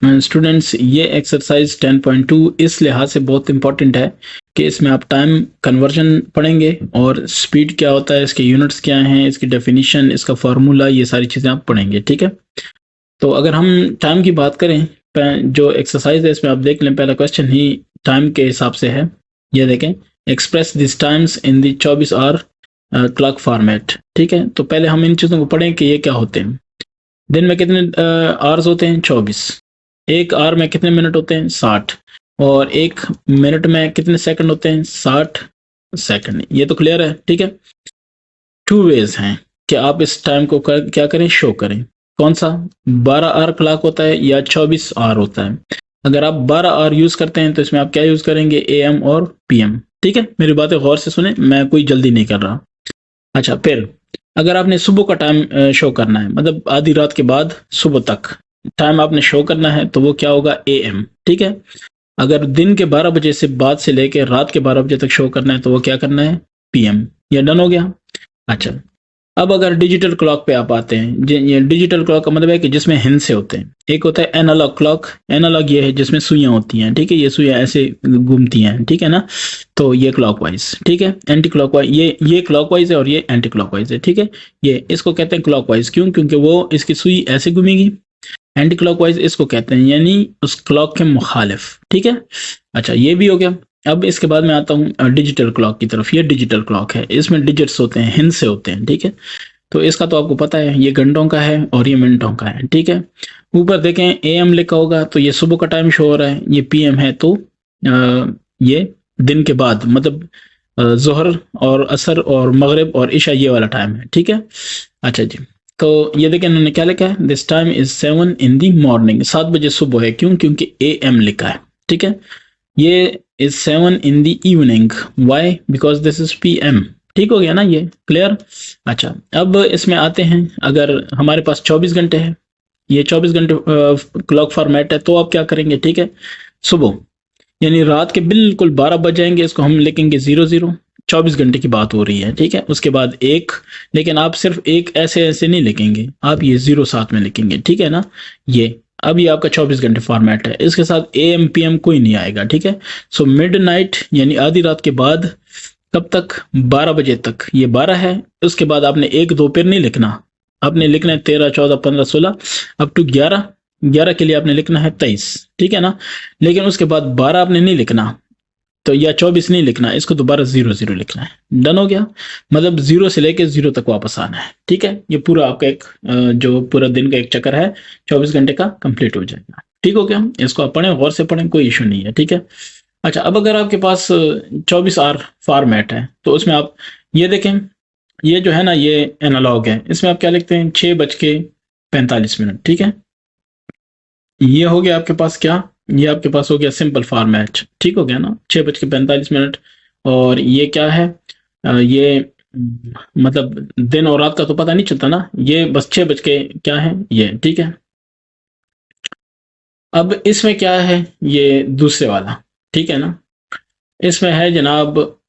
Students ये exercise 10.2 इस लिहाज से बहुत इंपॉर्टेंट है कि इसमें आप टाइम कन्वर्जन पढ़ेंगे और स्पीड क्या होता है, इसके यूनिट्स क्या हैं, इसकी डेफिनेशन, इसका फार्मूला, ये सारी चीज़ें आप पढ़ेंगे। ठीक है, तो अगर हम टाइम की बात करें, जो एक्सरसाइज है इसमें आप देख लें, पहला क्वेश्चन ही टाइम के हिसाब से है। ये देखें, express this times in the 24 hour clock format. ठीक है, तो पहले हम इन चीज़ों को पढ़ें कि ये क्या होते हैं। दिन में कितने आवर्स होते हैं? 24। एक आवर में कितने मिनट होते हैं? 60। और एक मिनट में कितने सेकंड होते हैं? 60 सेकंड। ये तो क्लियर है। ठीक है, टू वेज हैं कि आप इस टाइम को क्या करें, शो करें। कौन सा? 12 आवर क्लॉक होता है या 24 आवर होता है। अगर आप 12 आवर यूज करते हैं तो इसमें आप क्या यूज करेंगे? एएम और पीएम। ठीक है, मेरी बातें गौर से सुने, मैं कोई जल्दी नहीं कर रहा। अच्छा, फिर अगर आपने सुबह का टाइम शो करना है, मतलब आधी रात के बाद सुबह तक टाइम आपने शो करना है, तो वो क्या होगा? एएम। ठीक है, अगर दिन के 12 बजे से बाद से लेकर रात के 12 बजे तक शो करना है, तो वो क्या करना है? पीएम। ये डन हो गया। अच्छा, अब अगर डिजिटल क्लॉक पे आप आते हैं, ये डिजिटल क्लॉक का मतलब है कि जिसमें हिंसे होते हैं। एक होता है एनालॉग क्लॉक। एनालॉग ये है जिसमें सुइयां होती हैं। ठीक है, ये सुइयां ऐसे घूमती हैं। ठीक है ना, तो ये क्लॉकवाइज। ठीक है, एंटी क्लॉकवाइज, ये क्लॉकवाइज है और ये एंटी क्लॉकवाइज है। ठीक है, ये इसको कहते हैं क्लॉकवाइज। क्यों? क्योंकि वो इसकी सुई ऐसे घूमेगी। एंटी क्लॉकवाइज इसको कहते हैं, यानी उस क्लॉक के मुखालिफ। ठीक है, अच्छा ये भी हो गया। अब इसके बाद मैं आता हूँ डिजिटल क्लॉक की तरफ। ये डिजिटल क्लॉक है, इसमें डिजिट्स होते हैं, हिंसे होते हैं। ठीक है, तो इसका तो आपको पता है, ये घंटों का है और ये मिनटों का है। ठीक है, ऊपर देखें एएम लिखा होगा तो ये सुबह का टाइम शो हो रहा है, ये पीएम है तो ये दिन के बाद, मतलब जोहर और असर और मगरिब और इशा, ये वाला टाइम है। ठीक है, अच्छा जी, तो ये देखें इन्होंने क्या लिखा है, this time is 7 in the morning. 7 बजे सुबह है। क्यों? क्योंकि एएम लिखा है। ठीक है, ये is 7 in the evening. Why? Because this is PM. ठीक हो गया ना, ये क्लियर? अच्छा, अब इसमें आते हैं, अगर हमारे पास 24 घंटे है, ये 24 घंटे क्लॉक फॉर्मेट है, तो आप क्या करेंगे? ठीक है, सुबह यानी रात के बिल्कुल 12 बज जाएंगे, इसको हम लिखेंगे 00। 24 घंटे की बात हो रही है। ठीक है, उसके बाद एक, लेकिन आप सिर्फ एक ऐसे ऐसे नहीं लिखेंगे, आप ये 0 साथ में लिखेंगे। ठीक है ना, ये अब ये आपका 24 घंटे फॉर्मेट है, इसके साथ एएम पीएम कोई नहीं आएगा। ठीक है, सो मिड नाइट यानी आधी रात के बाद, कब तक? 12 बजे तक। ये 12 है, उसके बाद आपने 1 2 फिर नहीं लिखना, आपने लिखना है 13 14 15 16 अप टू 11। 11 के लिए आपने लिखना है 23। ठीक है ना, लेकिन उसके बाद 12 आपने नहीं लिखना, तो या 24 नहीं लिखना, इसको दोबारा 00 लिखना है। डन हो गया, मतलब 0 से लेके 0 तक वापस आना है। ठीक है, ये पूरा आपका एक जो पूरा दिन का एक चक्कर है 24 घंटे का, कंप्लीट हो जाएगा। ठीक हो गया, इसको आप पढ़ें, गौर से पढ़ें, कोई इशू नहीं है। ठीक है, अच्छा, अब अगर आपके पास 24 आवर फॉर्मेट है, तो उसमें आप ये देखें, ये जो है ना, ये एनालॉग है, इसमें आप क्या लिखते हैं? 6:45। ठीक है, ये हो गया आपके पास क्या? ये आपके पास हो गया सिंपल फॉर्मेट। ठीक हो गया ना, 6:45। और ये क्या है? ये मतलब दिन और रात का तो पता नहीं चलता ना, ये बस 6 बज के क्या है ये। ठीक है, अब इसमें क्या है? ये दूसरे वाला। ठीक है ना, इसमें है जनाब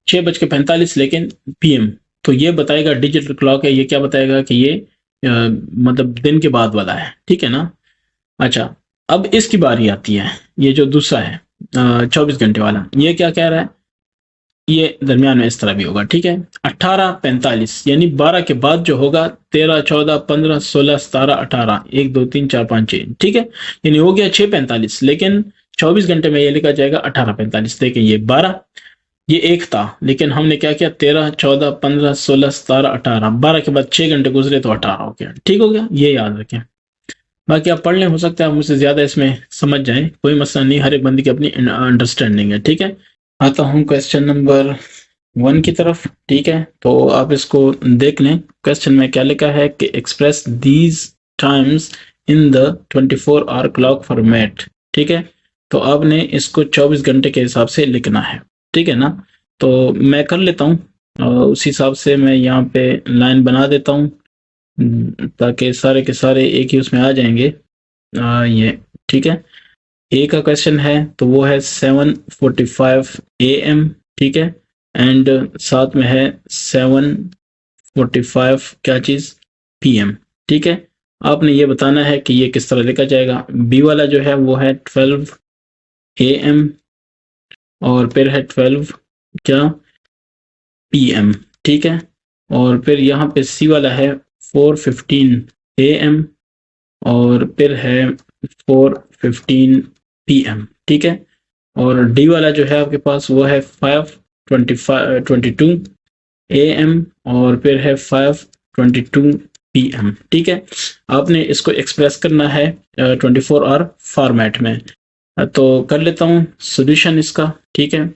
6:45 लेकिन पीएम। तो ये बताएगा, डिजिटल क्लॉक है, ये क्या बताएगा कि ये मतलब दिन के बाद वाला है। ठीक है ना, अच्छा, अब इसकी बारी आती है, ये जो दूसरा है 24 घंटे वाला, ये क्या कह रहा है? ये दरमियान में इस तरह भी होगा। ठीक है, 18:45 यानी 12 के बाद जो होगा, 13 14 15 16 17 18 1 2 3 4 5 6। ठीक है, यानी हो गया 6:45, लेकिन 24 घंटे में ये लिखा जाएगा 18:45। देखिए, ये 12, ये एक था, लेकिन हमने क्या किया? 13 14 15 16 17 18, 12 के बाद 6 घंटे गुजरे तो 18 हो गया। ठीक हो गया, ये याद रखें। बाकी आप पढ़ लें, हो सकता है मुझसे ज्यादा इसमें समझ जाए, कोई मसला नहीं, हर एक बंदी की अपनी अंडरस्टैंडिंग है। ठीक है, आता हूँ क्वेश्चन नंबर 1 की तरफ। ठीक है, तो आप इसको देख लें, क्वेश्चन में क्या लिखा है कि express these times in the 24 hour clock format. ठीक है, तो आपने इसको 24 घंटे के हिसाब से लिखना है। ठीक है ना, तो मैं कर लेता हूँ उस हिसाब से, मैं यहाँ पे लाइन बना देता हूँ ताकि सारे के सारे एक ही उसमें आ जाएंगे। ये ठीक है, ए का क्वेश्चन है तो वो है 7:45 AM। ठीक है, एंड साथ में है 7:45 क्या चीज? PM। ठीक है, आपने ये बताना है कि ये किस तरह लिखा जाएगा। बी वाला जो है वो है 12 AM और फिर है 12 क्या PM, ठीक है। और फिर यहाँ पे सी वाला है 4:15 AM और फिर है 4:15 PM, ठीक है। और डी वाला जो है आपके पास वो है 5:22 AM और फिर है 5:22 PM, ठीक है। आपने इसको एक्सप्रेस करना है 24 आवर फॉर्मेट में। तो कर लेता हूँ सोल्यूशन इसका, ठीक है।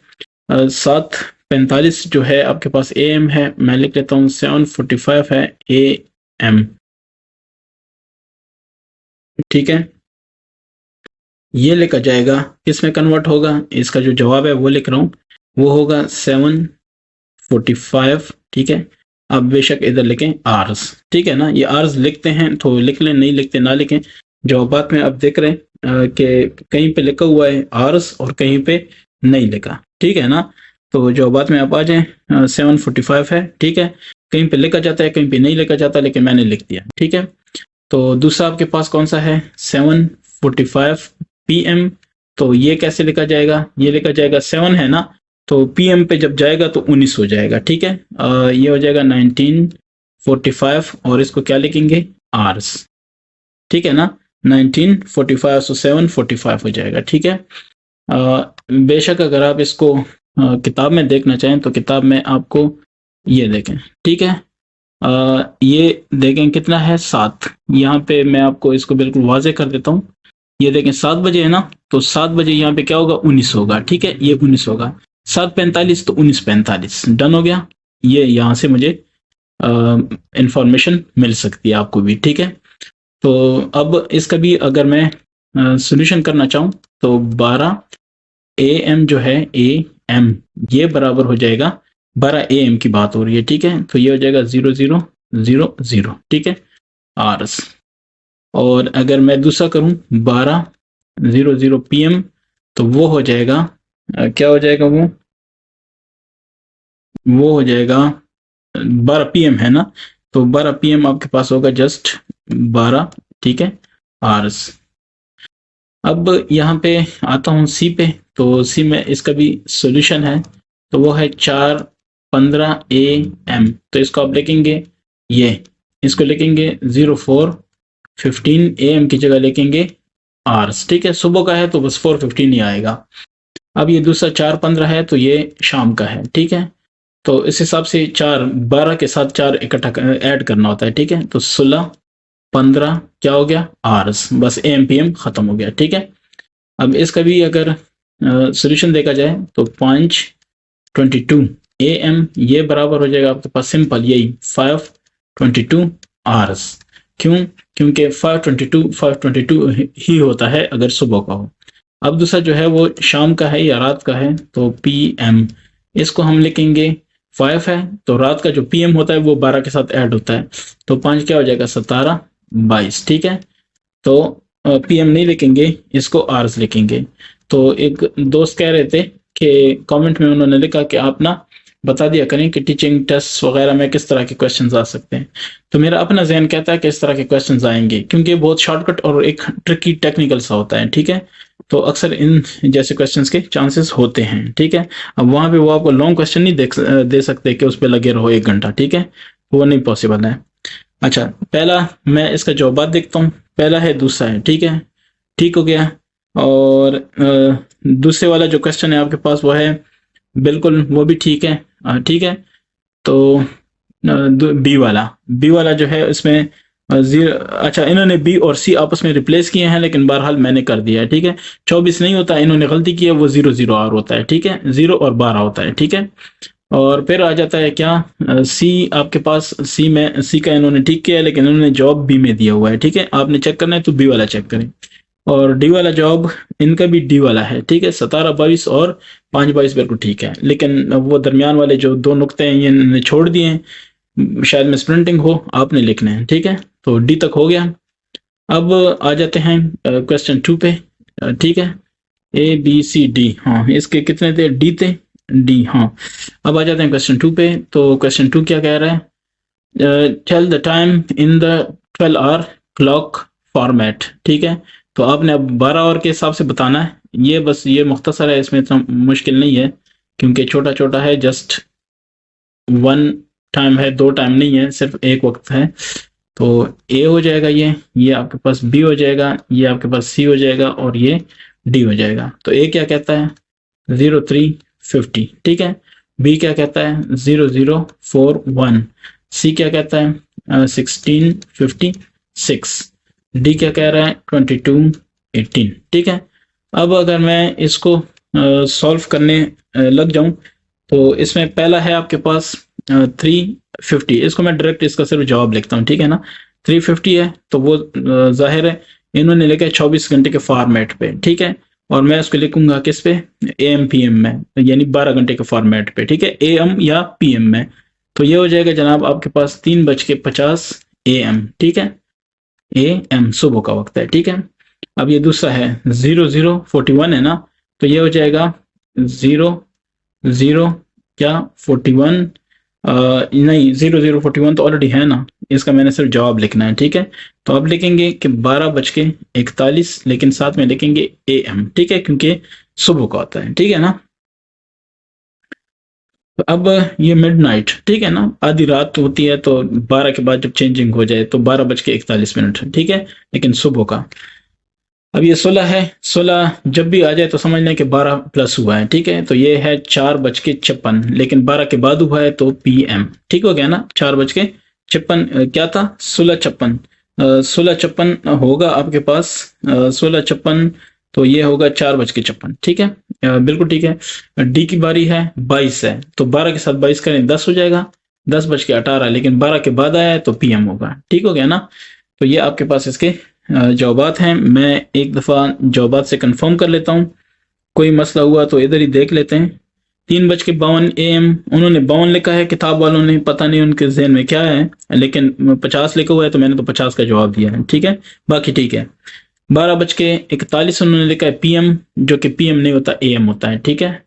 7:45 जो है आपके पास AM है, मैं लिख लेता हूँ 7:45 है AM, ठीक है। ये लिखा जाएगा, किसमें कन्वर्ट होगा, इसका जो जवाब है वो लिख रहा हूँ, वो होगा 7:45, ठीक है। आप बेशक इधर लिखें आर्स, ठीक है ना। ये आर्स लिखते हैं तो लिख लें, नहीं लिखते ना लिखें। जवाबात में आप देख रहे हैं कि कहीं पे लिखा हुआ है आर्स और कहीं पे नहीं लिखा, ठीक है ना। तो जवाबात में आप आ जाएं, 7:45 है, ठीक है। कहीं पे लिखा जाता है, कहीं पे नहीं लिखा जाता, लेकिन मैंने लिख दिया, ठीक है। तो दूसरा आपके पास कौन सा है, 7:45 PM। तो ये कैसे लिखा जाएगा, ये लिखा जाएगा 7 है ना, तो PM पे जब जाएगा तो 19 हो जाएगा, ठीक है। ये हो जाएगा 1945 और इसको क्या लिखेंगे, आर्स, ठीक है ना। 1945 तो 7:45 हो जाएगा, ठीक है। बेशक अगर आप इसको किताब में देखना चाहें तो किताब में आपको ये देखें, ठीक है। ये देखें कितना है, 7। यहाँ पे मैं आपको इसको बिल्कुल वाजे कर देता हूँ। ये देखें 7 बजे है ना, तो 7 बजे यहाँ पे क्या होगा, 19 होगा, ठीक है। ये 19 होगा। 7:45 तो 19:45 डन हो गया। ये यहाँ से मुझे इंफॉर्मेशन मिल सकती है आपको भी, ठीक है। तो अब इसका भी अगर मैं सोल्यूशन करना चाहूँ तो 12 AM जो है AM, ये बराबर हो जाएगा 12 AM की बात हो रही है, ठीक है। तो ये हो जाएगा 0000, ठीक है, आर्स। और अगर मैं दूसरा करूं 12:00 PM, तो वो हो जाएगा क्या हो जाएगा, वो हो जाएगा 12 PM है ना, तो 12 PM आपके पास होगा जस्ट 12, ठीक है, आर्स। अब यहाँ पे आता हूँ सी पे, तो सी में इसका भी सॉल्यूशन है, तो वो है 4:15 AM। तो इसको आप लिखेंगे, ये इसको लिखेंगे 04:15 AM की जगह लिखेंगे आर्स, ठीक है। सुबह का है तो बस 4:15 ही आएगा। अब ये दूसरा 4:15 है तो ये शाम का है, ठीक है। तो इस हिसाब से 12 के साथ 4 इकट्ठा ऐड करना होता है, ठीक है। तो 16:15 क्या हो गया, आर्स, बस AM PM खत्म हो गया, ठीक है। अब इसका भी अगर सॉल्यूशन देखा जाए तो 5:22 AM ये बराबर हो जाएगा आपके पास सिंपल यही 5:22 आवर्स। क्यों, क्योंकि 5:22 ही होता है अगर सुबह का हो। अब दूसरा जो है वो शाम का है या रात का है, तो PM, इसको हम लिखेंगे 5 है, तो रात का जो PM होता है वो 12 के साथ ऐड होता है, तो 5 क्या हो जाएगा 17, 22, ठीक है। तो PM नहीं लिखेंगे, इसको आर्स लिखेंगे। तो एक दोस्त कह रहे थे कि कमेंट में उन्होंने लिखा कि आप ना बता दिया करें कि टीचिंग टेस्ट वगैरह में किस तरह के क्वेश्चंस आ सकते हैं। तो मेरा अपना ज़हन कहता है कि इस तरह के क्वेश्चंस आएंगे, क्योंकि बहुत शॉर्टकट और एक ट्रिकी टेक्निकल सा होता है, ठीक है। तो अक्सर इन जैसे क्वेश्चंस के चांसेस होते हैं, ठीक है। अब वहाँ पे वो आपको लॉन्ग क्वेश्चन नहीं दे सकते कि उस पर लगे रहो 1 घंटा, ठीक है, वो नहीं पॉसिबल है। अच्छा, पहला मैं इसका जवाब देखता हूँ, पहला है, दूसरा है, ठीक है, ठीक हो गया। और दूसरे वाला जो क्वेश्चन है आपके पास वो है बिल्कुल वो भी ठीक है, ठीक है। तो बी वाला जो है इसमें जीरो, अच्छा इन्होंने बी और सी आपस में रिप्लेस किए हैं, लेकिन बहरहाल मैंने कर दिया है, ठीक है। 24 नहीं होता, इन्होंने गलती की है, वो 00 आर होता है, ठीक है, 0 और 12 होता है, ठीक है। और फिर आ जाता है क्या, सी आपके पास, सी में सी का इन्होंने ठीक किया है, लेकिन इन्होंने जॉब बी में दिया हुआ है, ठीक है। आपने चेक करना है तो बी वाला चेक करें। और डी वाला जॉब इनका भी डी वाला है, ठीक है, 17, 22 और 5, 22 बिल्कुल ठीक है, लेकिन वो दरमियान वाले जो 2 नुक्ते हैं ये इन्होंने छोड़ दिए हैं, शायद मिसप्रिंटिंग हो, आपने लिखने हैं, ठीक है। तो डी तक हो गया। अब आ जाते हैं क्वेश्चन 2 पे, ठीक है, ABCD, हाँ इसके कितने थे, डी थे, डी, हाँ। अब आ जाते हैं क्वेश्चन 2 पे। तो क्वेश्चन 2 क्या कह रहा है, tell the time in the 12 hour clock format, ठीक है। तो आपने अब 12 आवर के हिसाब से बताना है, ये बस ये मुख्तसर है, इसमें इतना मुश्किल नहीं है क्योंकि छोटा छोटा है, जस्ट वन टाइम है, दो टाइम नहीं है, सिर्फ एक वक्त है। तो ए हो जाएगा, ये आपके पास बी हो जाएगा, ये आपके पास सी हो जाएगा और ये डी हो जाएगा। तो ए क्या कहता है 0350, ठीक है। बी क्या कहता है 0041, सी क्या कहता है 1656, डी क्या कह रहा है 2218, ठीक है। अब अगर मैं इसको सॉल्व करने लग जाऊं तो इसमें पहला है आपके पास 350, इसको मैं डायरेक्ट इसका सिर्फ जवाब लिखता हूँ, ठीक है ना। 350 है तो वो जाहिर है इन्होंने लिखा है 24 घंटे के फॉर्मेट पे, ठीक है। और मैं उसको लिखूंगा किस पे, एम पी एम में, यानी 12 घंटे के फॉर्मेट पे, ठीक है, ए एम या पी एम में। तो ये हो जाएगा जनाब आपके पास 3:50 AM, ठीक है, ए एम सुबह का वक्त है, ठीक है। अब ये दूसरा है 0041 है ना, तो ये हो जाएगा 00 क्या 41, नहीं 0041 तो ऑलरेडी है ना, इसका मैंने सिर्फ जवाब लिखना है, ठीक है। तो अब लिखेंगे कि 12:41, लेकिन साथ में लिखेंगे AM, ठीक है, क्योंकि सुबह का होता है, ठीक है ना। तो अब ये मिडनाइट, ठीक है ना, आधी रात होती है, तो 12 के बाद जब चेंजिंग हो जाए तो 12:41, ठीक है, लेकिन सुबह का। अब ये 16 है, 16 जब भी आ जाए तो समझ लें कि 12 प्लस हुआ है, ठीक है। तो ये है 4:56, लेकिन 12 के बाद हुआ है तो PM, ठीक हो गया ना। 4:56 क्या था 16:56, 16:56 होगा आपके पास 16:56, तो ये होगा 4:56, ठीक है, बिल्कुल ठीक है। डी की बारी है, 22 है, तो 12 के साथ 22 करें 10 हो जाएगा, 10:18, लेकिन 12 के बाद आया है तो PM होगा, ठीक हो गया ना। तो ये आपके पास इसके जवाबात हैं। मैं एक दफ़ा जवाबात से कंफर्म कर लेता हूँ, कोई मसला हुआ तो इधर ही देख लेते हैं। 3:52 AM, उन्होंने 52 लिखा है किताब वालों ने, पता नहीं उनके जहन में क्या है, लेकिन 50 लिखा हुआ है तो मैंने तो 50 का जवाब दिया है, ठीक है, बाकी ठीक है। 12:41 उन्होंने लिखा है PM, जो कि PM नहीं होता AM होता है, ठीक है,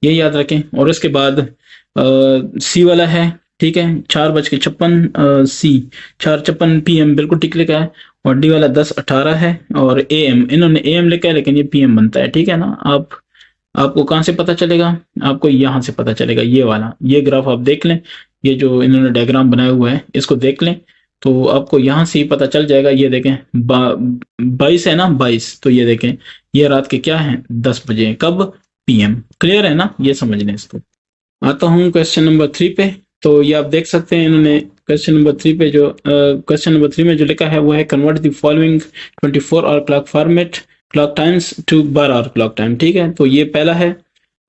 ये याद रखें। और उसके बाद सी वाला है, ठीक है, 4:56 सी 4:56 PM बिल्कुल ठीक लिखा है। और डी वाला 10:18 है, और AM इन्होंने AM लिखा है लेकिन ये PM बनता है, ठीक है ना। आपको कहाँ से पता चलेगा, आपको यहाँ से पता चलेगा, ये वाला, ये ग्राफ आप देख लें, ये जो इन्होंने डायग्राम बनाया हुआ है इसको देख लें, तो आपको यहाँ से ही पता चल जाएगा। ये देखें 22 है ना, 22, तो ये देखें ये रात के क्या है 10 बजे, कब PM, क्लियर है ना, ये समझ लें इसको। आता हूँ क्वेश्चन नंबर 3 पे। तो ये आप देख सकते हैं इन्होंने क्वेश्चन नंबर 3 पे जो क्वेश्चन नंबर 3 में जो लिखा है वो है convert the following 24 hour clock format clock times to 12 hour clock time, ठीक है। तो ये पहला है।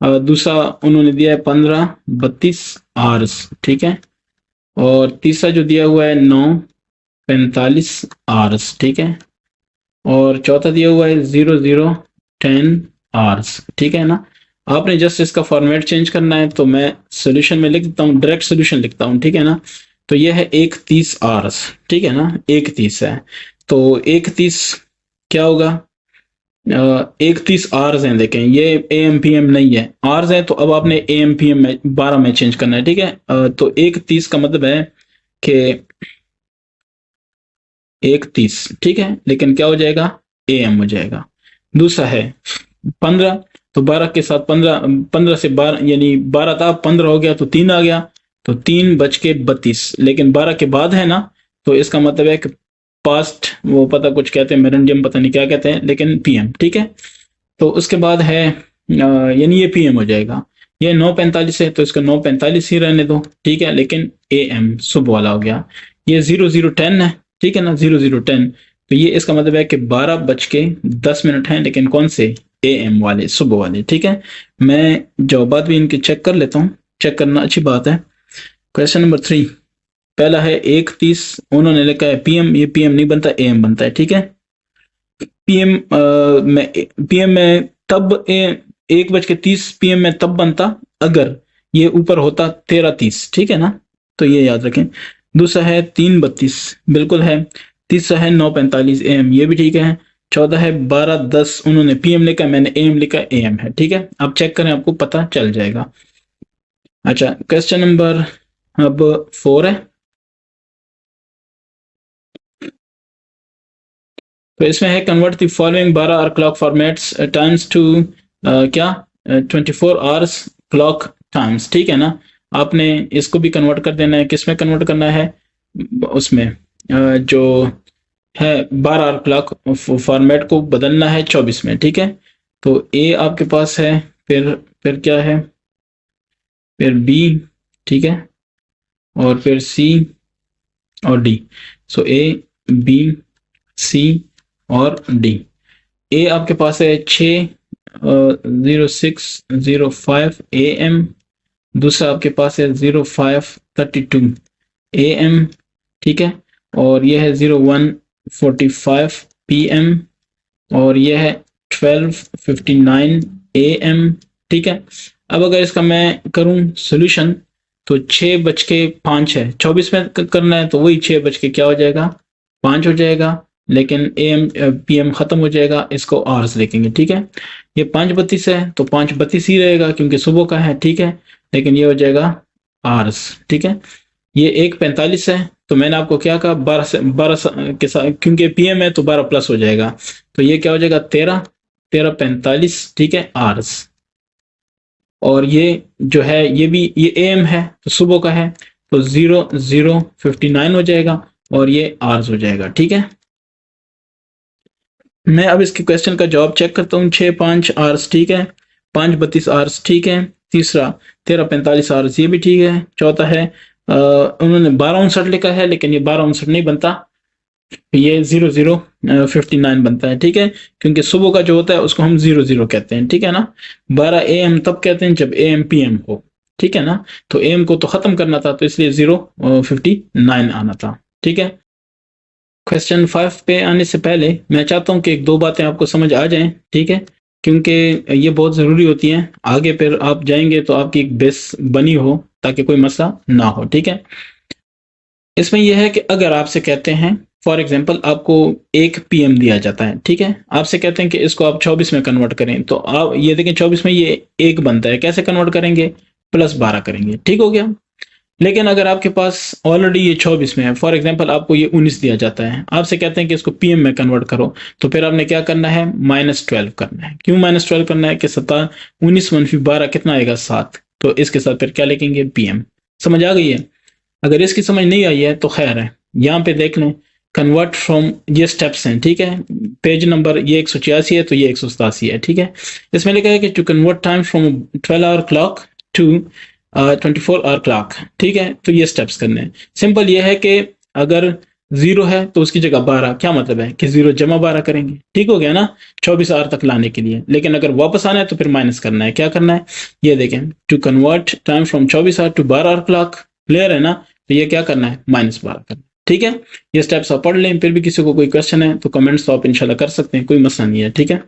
दूसरा उन्होंने दिया है 15:32 आवर्स, ठीक है। और तीसरा जो दिया हुआ है 9:45 आवर्स, ठीक है। और चौथा दिया हुआ है 00:10 आवर्स, ठीक है ना। आपने जस्ट इसका फॉर्मेट चेंज करना है, तो मैं सोल्यूशन में लिख देता हूँ, डायरेक्ट सोल्यूशन लिखता हूँ, ठीक है ना। तो ये है 1:30 आवर्स, ठीक है ना, 1:30 है, तो 1:30 क्या होगा 1:30 आवर्स हैं, देखें ये AM PM नहीं है, आवर्स है, तो अब आपने AM PM में 12 में चेंज करना है, ठीक है। तो 1:30 का मतलब है कि 1:30, ठीक है, लेकिन क्या हो जाएगा AM हो जाएगा। दूसरा है 15, तो 12 के साथ 15 से 12 यानी 12 था, 15 हो गया तो 3 आ गया, तो 3:32, लेकिन 12 के बाद है ना, तो इसका मतलब है कि पास्ट, वो पता कुछ कहते हैं मेरेंडियम, पता नहीं क्या कहते हैं, लेकिन PM, ठीक है। तो उसके बाद है यानी ये PM हो जाएगा। ये 9:45 है तो इसका 9:45 ही रहने दो, ठीक है, लेकिन AM सुबह वाला हो गया। ये 00:10 है, ठीक है ना, 00:10, तो ये इसका मतलब है कि 12:10 है, लेकिन कौन से AM वाले, सुबह वाले, ठीक है। मैं जवाबात भी इनके चेक कर लेता हूँ, चेक करना अच्छी बात है। क्वेश्चन नंबर 3, पहला है 1:30, उन्होंने लिखा है PM, ये PM नहीं बनता, AM बनता है, ठीक है। PM में तब 1:30 PM में तब बनता अगर ये ऊपर होता 13:30, ठीक है ना, तो ये याद रखें। दूसरा है 3:32, बिल्कुल है। तीसरा है 9:45 AM, ये भी ठीक है। चौथा है 12:10, उन्होंने PM लिखा, मैंने AM लिखा, AM है, ठीक है। आप चेक करें, आपको पता चल जाएगा। अच्छा, क्वेश्चन नंबर अब 4 है। तो इसमें है convert the following 12 hour clock formats times to क्या 24 आवर्स क्लॉक टाइम्स, ठीक है ना। आपने इसको भी कन्वर्ट कर देना है, किस में कन्वर्ट करना है, उसमें जो है 12 आवर क्लॉक फॉर्मेट को बदलना है 24 में, ठीक है। तो ए आपके पास है, फिर क्या है, फिर बी, ठीक है, और फिर सी और D. So A B C और डी। ए आपके पास है 06:05 AM, दूसरा आपके पास है 05:32 AM, ठीक है, और यह है 01:45 PM, और यह है 12:59 AM, ठीक है। अब अगर इसका मैं करूं सोल्यूशन तो 6:05 है, 24 में करना है तो वही 6 क्या हो जाएगा, 5 हो जाएगा, लेकिन AM PM खत्म हो जाएगा, इसको आवर्स लिखेंगे, ठीक है। ये 5:32 है तो 5:32 ही रहेगा क्योंकि सुबह का है, ठीक है, लेकिन ये हो जाएगा आवर्स, ठीक है। ये 1:45 है तो मैंने आपको क्या कहा, 12 के साथ, क्योंकि PM है तो 12 प्लस हो जाएगा, तो ये क्या हो जाएगा 13:45, ठीक है, आवर्स। और ये जो है ये भी ये AM है तो सुबह का है, तो 00:59 हो जाएगा और ये आवर्स हो जाएगा, ठीक है। मैं अब इसके क्वेश्चन का जवाब चेक करता हूँ। 6:05 आवर्स, ठीक है, 5:32 आवर्स, ठीक है, तीसरा 13:45 आवर्स, ये भी ठीक है, चौथा है उन्होंने 12:59 लिखा है लेकिन ये 12:59 नहीं बनता, ये 00:59 बनता है, ठीक है, क्योंकि सुबह का जो होता है उसको हम 00 कहते हैं, ठीक है ना। 12 AM तब कहते हैं जब AM PM हो, ठीक है ना, तो AM को तो खत्म करना था तो इसलिए 0:59 आना था, ठीक है। क्वेश्चन 5 पे आने से पहले मैं चाहता हूं कि एक दो बातें आपको समझ आ जाएं, ठीक है, क्योंकि ये बहुत ज़रूरी होती हैं, आगे फिर आप जाएंगे तो आपकी एक बेस बनी हो ताकि कोई मसला ना हो, ठीक है। इसमें यह है कि अगर आपसे कहते हैं फॉर एग्जांपल आपको 1 PM दिया जाता है, ठीक है, आपसे कहते हैं कि इसको आप 24 में कन्वर्ट करें, तो आप ये देखें 24 में ये 1 बनता है, कैसे कन्वर्ट करेंगे, +12 करेंगे, ठीक हो गया। लेकिन अगर आपके पास ऑलरेडी ये 24 में है, फॉर एग्जांपल आपको ये 19 दिया जाता है, आपसे कहते हैं कि इसको PM में कन्वर्ट करो, तो फिर आपने क्या करना है, -12 करना है। क्यों -12 करना है कि 19 - 12 कितना आएगा, 7, तो इसके साथ फिर क्या लिखेंगे, PM। समझ आ गई है। अगर इसकी समझ नहीं आई है तो खैर है, यहाँ पे देख लें, कन्वर्ट फ्रॉम, ये स्टेप्स हैं, ठीक है, पेज नंबर ये 186 है तो ये 187 है, ठीक है। इसमें लिखा है कि to convert time from 12 hour clock to 24 hour clock, ठीक है, तो ये स्टेप्स करने हैं। सिंपल ये है कि अगर 0 है तो उसकी जगह 12, क्या मतलब है कि 0 जमा 12 करेंगे, ठीक हो गया ना, 24 आवर तक लाने के लिए। लेकिन अगर वापस आना है तो फिर माइनस करना है, क्या करना है, ये देखें, to convert time from 24 hour to 12 hour clock, clear है ना, तो ये क्या करना है, -12 करना, ठीक है। ये स्टेप्स आप पढ़ लें, फिर भी किसी को कोई क्वेश्चन है तो कमेंट्स तो आप इंशाल्लाह कर सकते हैं, कोई मसला नहीं है, ठीक है।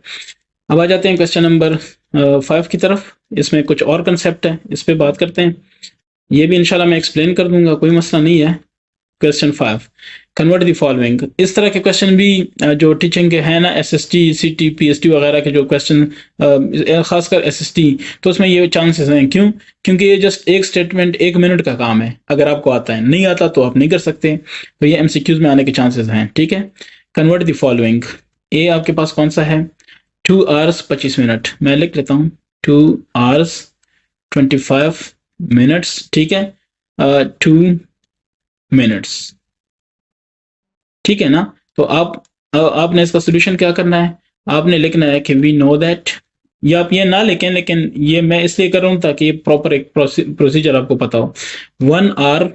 अब आ जाते हैं क्वेश्चन नंबर 5 की तरफ। इसमें कुछ और कंसेप्ट है, इस पे बात करते हैं, ये भी इंशाल्लाह मैं एक्सप्लेन कर दूंगा, कोई मसला नहीं है। Question 5, convert the following. इस तरह के क्वेश्चन भी जो टीचिंग के हैं ना, SST CT PST वगैरह के जो क्वेश्चन, खासकर SST, तो उसमें ये चांसेस हैं, क्यों, क्योंकि ये जस्ट एक स्टेटमेंट 1 मिनट का काम है, अगर आपको आता है, नहीं आता तो आप नहीं कर सकते, तो ये MCQs में आने के चांसेस हैं, ठीक है। कन्वर्ट द फॉलोइंग, ए आपके पास कौन सा है, 2 hours 25 मिनट, मैं लिख लेता हूँ 2 hours 25 minutes, ठीक है, 2 minutes, ठीक है ना। तो आपने इसका सोल्यूशन क्या करना है, आपने लिखना है कि वी नो दैट, या आप ये ना लिखें, लेकिन ये मैं इसलिए कर रहा हूँ ताकि ये प्रॉपर एक प्रोसीजर आपको पता हो। 1 hour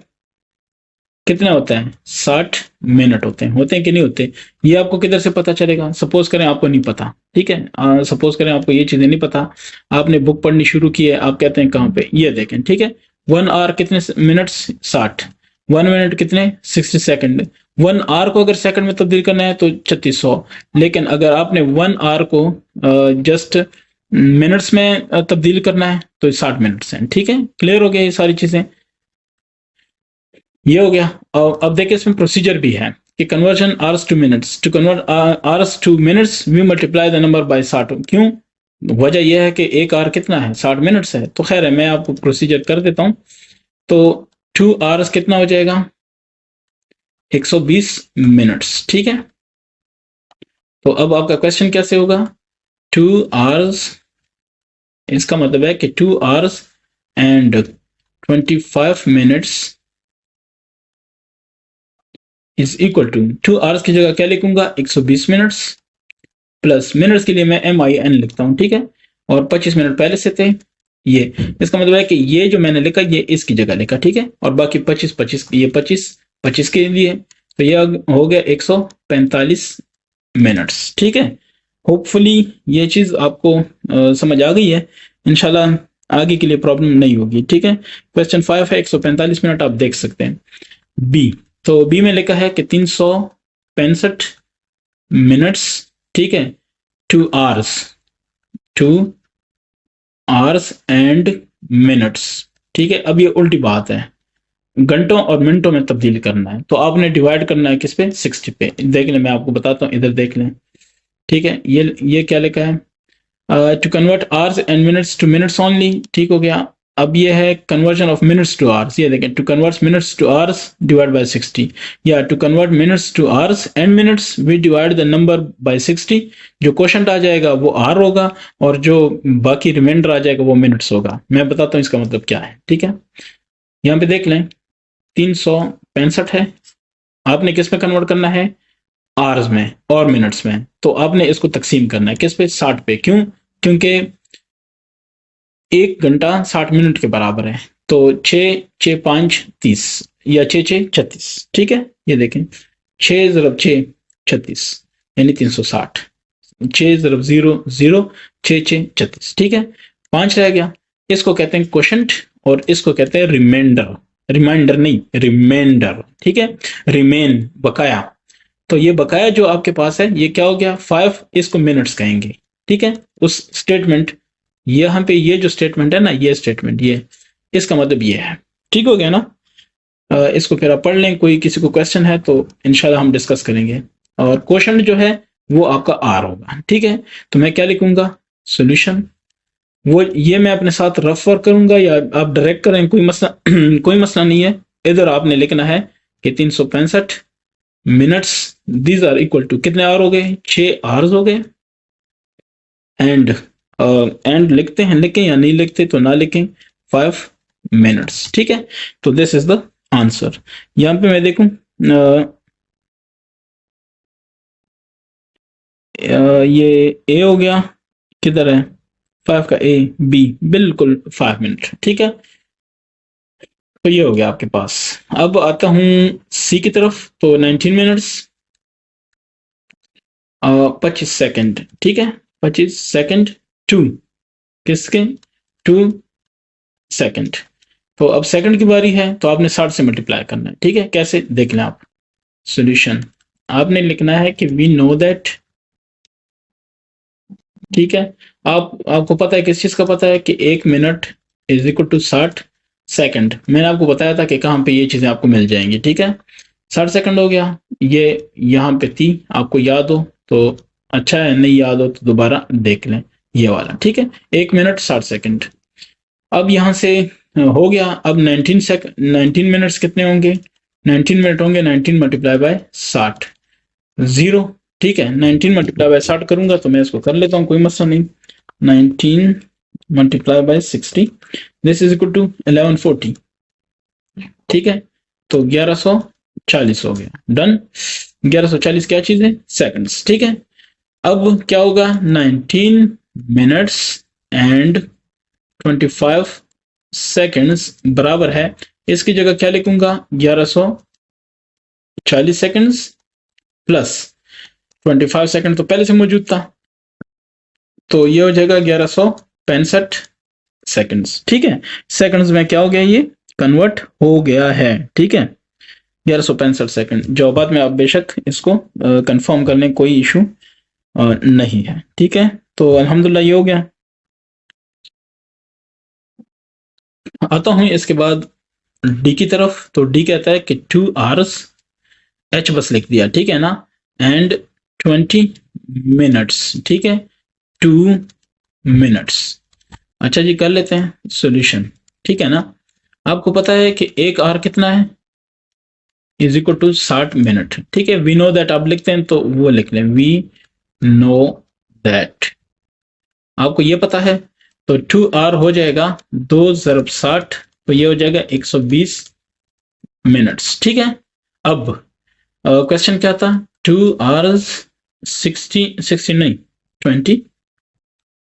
कितने होते हैं, 60 मिनट होते हैं कि नहीं होते, ये आपको किधर से पता चलेगा, सपोज करें आपको नहीं पता, ठीक है, सपोज करें आपको ये चीजें नहीं पता, आपने बुक पढ़नी शुरू की है, आप कहते हैं कहाँ पे, ये देखें, ठीक है, 1 hour कितने मिनट्स, 60, 1 मिनट कितने, 60 सेकंड, 1 hour को अगर सेकंड में तब्दील करना है तो 3600, लेकिन अगर आपने 1 hour को जस्ट मिनट्स में तब्दील करना है तो 60 मिनट्स हैं, ठीक है, क्लियर हो गया ये सारी चीजें, ये हो गया। अब देखिए इसमें प्रोसीजर भी है कि conversion hours to minutes, to convert hours to minutes we multiply the number by 60, क्यों, वजह यह है कि 1 आवर कितना है, 60 मिनट्स है, तो खैर है मैं आपको प्रोसीजर कर देता हूं। तो 2 hours कितना हो जाएगा, 120 मिनट्स, ठीक है। तो अब आपका क्वेश्चन कैसे होगा, 2 hours, इसका मतलब है कि 2 hours and 25 minutes is equal to 2 hours की जगह क्या लिखूंगा, 120 मिनट्स, प्लस मिनट्स के लिए मैं MIN लिखता हूँ, ठीक है, और 25 मिनट पहले से थे ये, इसका मतलब है कि ये जो मैंने लिखा ये इसकी जगह लिखा, ठीक है, और बाकी 25 ये 25 के लिए, तो ये हो गया 145 मिनट्स, ठीक है। होपफुली ये चीज आपको समझ आ गई है, इंशाल्लाह आगे के लिए प्रॉब्लम नहीं होगी, ठीक है। क्वेश्चन 5 है, 145 मिनट आप देख सकते हैं। बी, तो बी में लिखा है कि 365 मिनट्स, ठीक है, 2 hours, 2 hours एंड मिनट्स, ठीक है। अब ये उल्टी बात है, घंटों और मिनटों में तब्दील करना है, तो आपने डिवाइड करना है किस पे, 60 पे। देख लें, मैं आपको बताता हूँ, इधर देख लें, ठीक है। ये क्या लिखा है, to convert hours and minutes to minutes only, ठीक हो गया। अब ये है conversion of minutes to hours, ये देखें, to convert minutes to hours divide by 60, या to convert minutes to hours and minutes we divide the number by 60। जो क्वेश्चन आ जाएगा वो आर होगा, और जो बाकी रिमाइंडर आ जाएगा वो मिनट्स होगा। मैं बताता हूँ इसका मतलब क्या है, ठीक है। यहाँ पे देख लें, 365 है, आपने किस में कन्वर्ट करना है, आवर्स में और मिनट्स में, तो आपने इसको तकसीम करना है किस पे, 60 पे। क्यों, क्योंकि 1 घंटा 60 मिनट के बराबर है, तो 6 5 30, या 6 36, ठीक है। ये देखें, 6 ज़रब 6 36, यानी 360, 6 ज़रब 0 0, 6 36, ठीक है। 5 रह गया, इसको कहते हैं क्वोशंट, और इसको कहते हैं रिमाइंडर, रिमाइंडर नहीं, रिमाइंडर, ठीक है, रिमेन, बकाया। तो ये बकाया जो आपके पास है, ये क्या हो गया, 5, इसको मिनट्स कहेंगे, ठीक है। उस स्टेटमेंट, यहाँ पे ये जो स्टेटमेंट है ना, ये स्टेटमेंट, ये इसका मतलब ये है, ठीक हो गया ना। इसको फिर आप पढ़ लें, कोई किसी को क्वेश्चन है तो इंशाल्लाह हम डिस्कस करेंगे। और क्वेश्चन जो है वो आपका आर होगा, ठीक है। तो मैं क्या लिखूंगा, सोल्यूशन, वो ये मैं अपने साथ रफ वर्क करूंगा, या आप डायरेक्ट करें, कोई मसला कोई मसला नहीं है। इधर आपने लिखना है कि 365 minutes, these are equal to, कितने आवर हो गए, 6 आवर्स हो गए, एंड लिखते हैं, लिखें या नहीं लिखते तो ना लिखें, 5 मिनट्स, ठीक है। तो दिस इज द आंसर। यहाँ पे मैं देखूं, ये ए हो गया, किधर है 5 का ए, बी बिल्कुल 5 मिनट, ठीक है। तो ये हो गया आपके पास। अब आता हूं सी की तरफ, तो 19 मिनट्स 25 सेकंड, ठीक है, 25 सेकंड, 2 किसके, 2 सेकंड। तो अब सेकंड की बारी है, तो आपने 60 से मल्टीप्लाई करना है, ठीक है। कैसे, देख लें आप। सॉल्यूशन, आपने लिखना है कि वी नो दैट, ठीक है। आपको पता है, किस चीज का पता है, कि 1 minute is equal to 60 second. मैंने आपको बताया था कि कहाँ पे ये चीजें आपको मिल जाएंगी, ठीक है। 60 सेकंड हो गया, ये यहाँ पे थी, आपको याद हो तो अच्छा है, नहीं याद हो तो दोबारा देख लें, ये वाला, ठीक है। 1 मिनट 60 सेकंड। अब यहाँ से हो गया, अब 19 मिनट्स कितने होंगे, 19 मिनट होंगे, 19 मल्टीप्लाई बाय 60, 0, ठीक है। 19 मल्टीप्लाई बाय 60 करूंगा, तो मैं इसको कर लेता हूँ, कोई मसला नहीं। 19 multiply by 60, this is equal to 1140, ठीक है। तो 1140 हो गया, डन। 1140 क्या चीज है, सेकंड्स, ठीक है। अब क्या होगा, 19 मिनट्स एंड 25 सेकंड्स बराबर है, इसकी जगह क्या लिखूंगा, 1140 सेकंड्स प्लस 25 सेकंड तो पहले से मौजूद था, तो ये हो जाएगा 1165 सेकंड्स, ठीक है। सेकंड्स में क्या हो गया, ये कन्वर्ट हो गया है, ठीक है। 1165 सेकंड, जवाबात में आप बेशक इसको कंफर्म कर लें, कोई इशू नहीं है, ठीक है। तो अल्हम्दुलिल्लाह ये हो गया। आता हूं इसके बाद डी की तरफ, तो डी कहता है कि 2 hours, एच बस लिख दिया, ठीक है ना, एंड 20 मिनट्स, ठीक है, 2 मिनट्स। अच्छा जी, कर लेते हैं सॉल्यूशन, ठीक है ना। आपको पता है कि 1 आवर कितना है, इज इक्वल टू 60 मिनट, ठीक है। वी नो दैट, आप लिखते हैं तो वो लिख लें, वी नो दैट। आपको ये पता है, तो 2 आवर हो जाएगा 2 × 60, तो ये हो जाएगा 120 मिनट्स। ठीक है, अब क्वेश्चन क्या था, 2 hours 60 नहीं 20,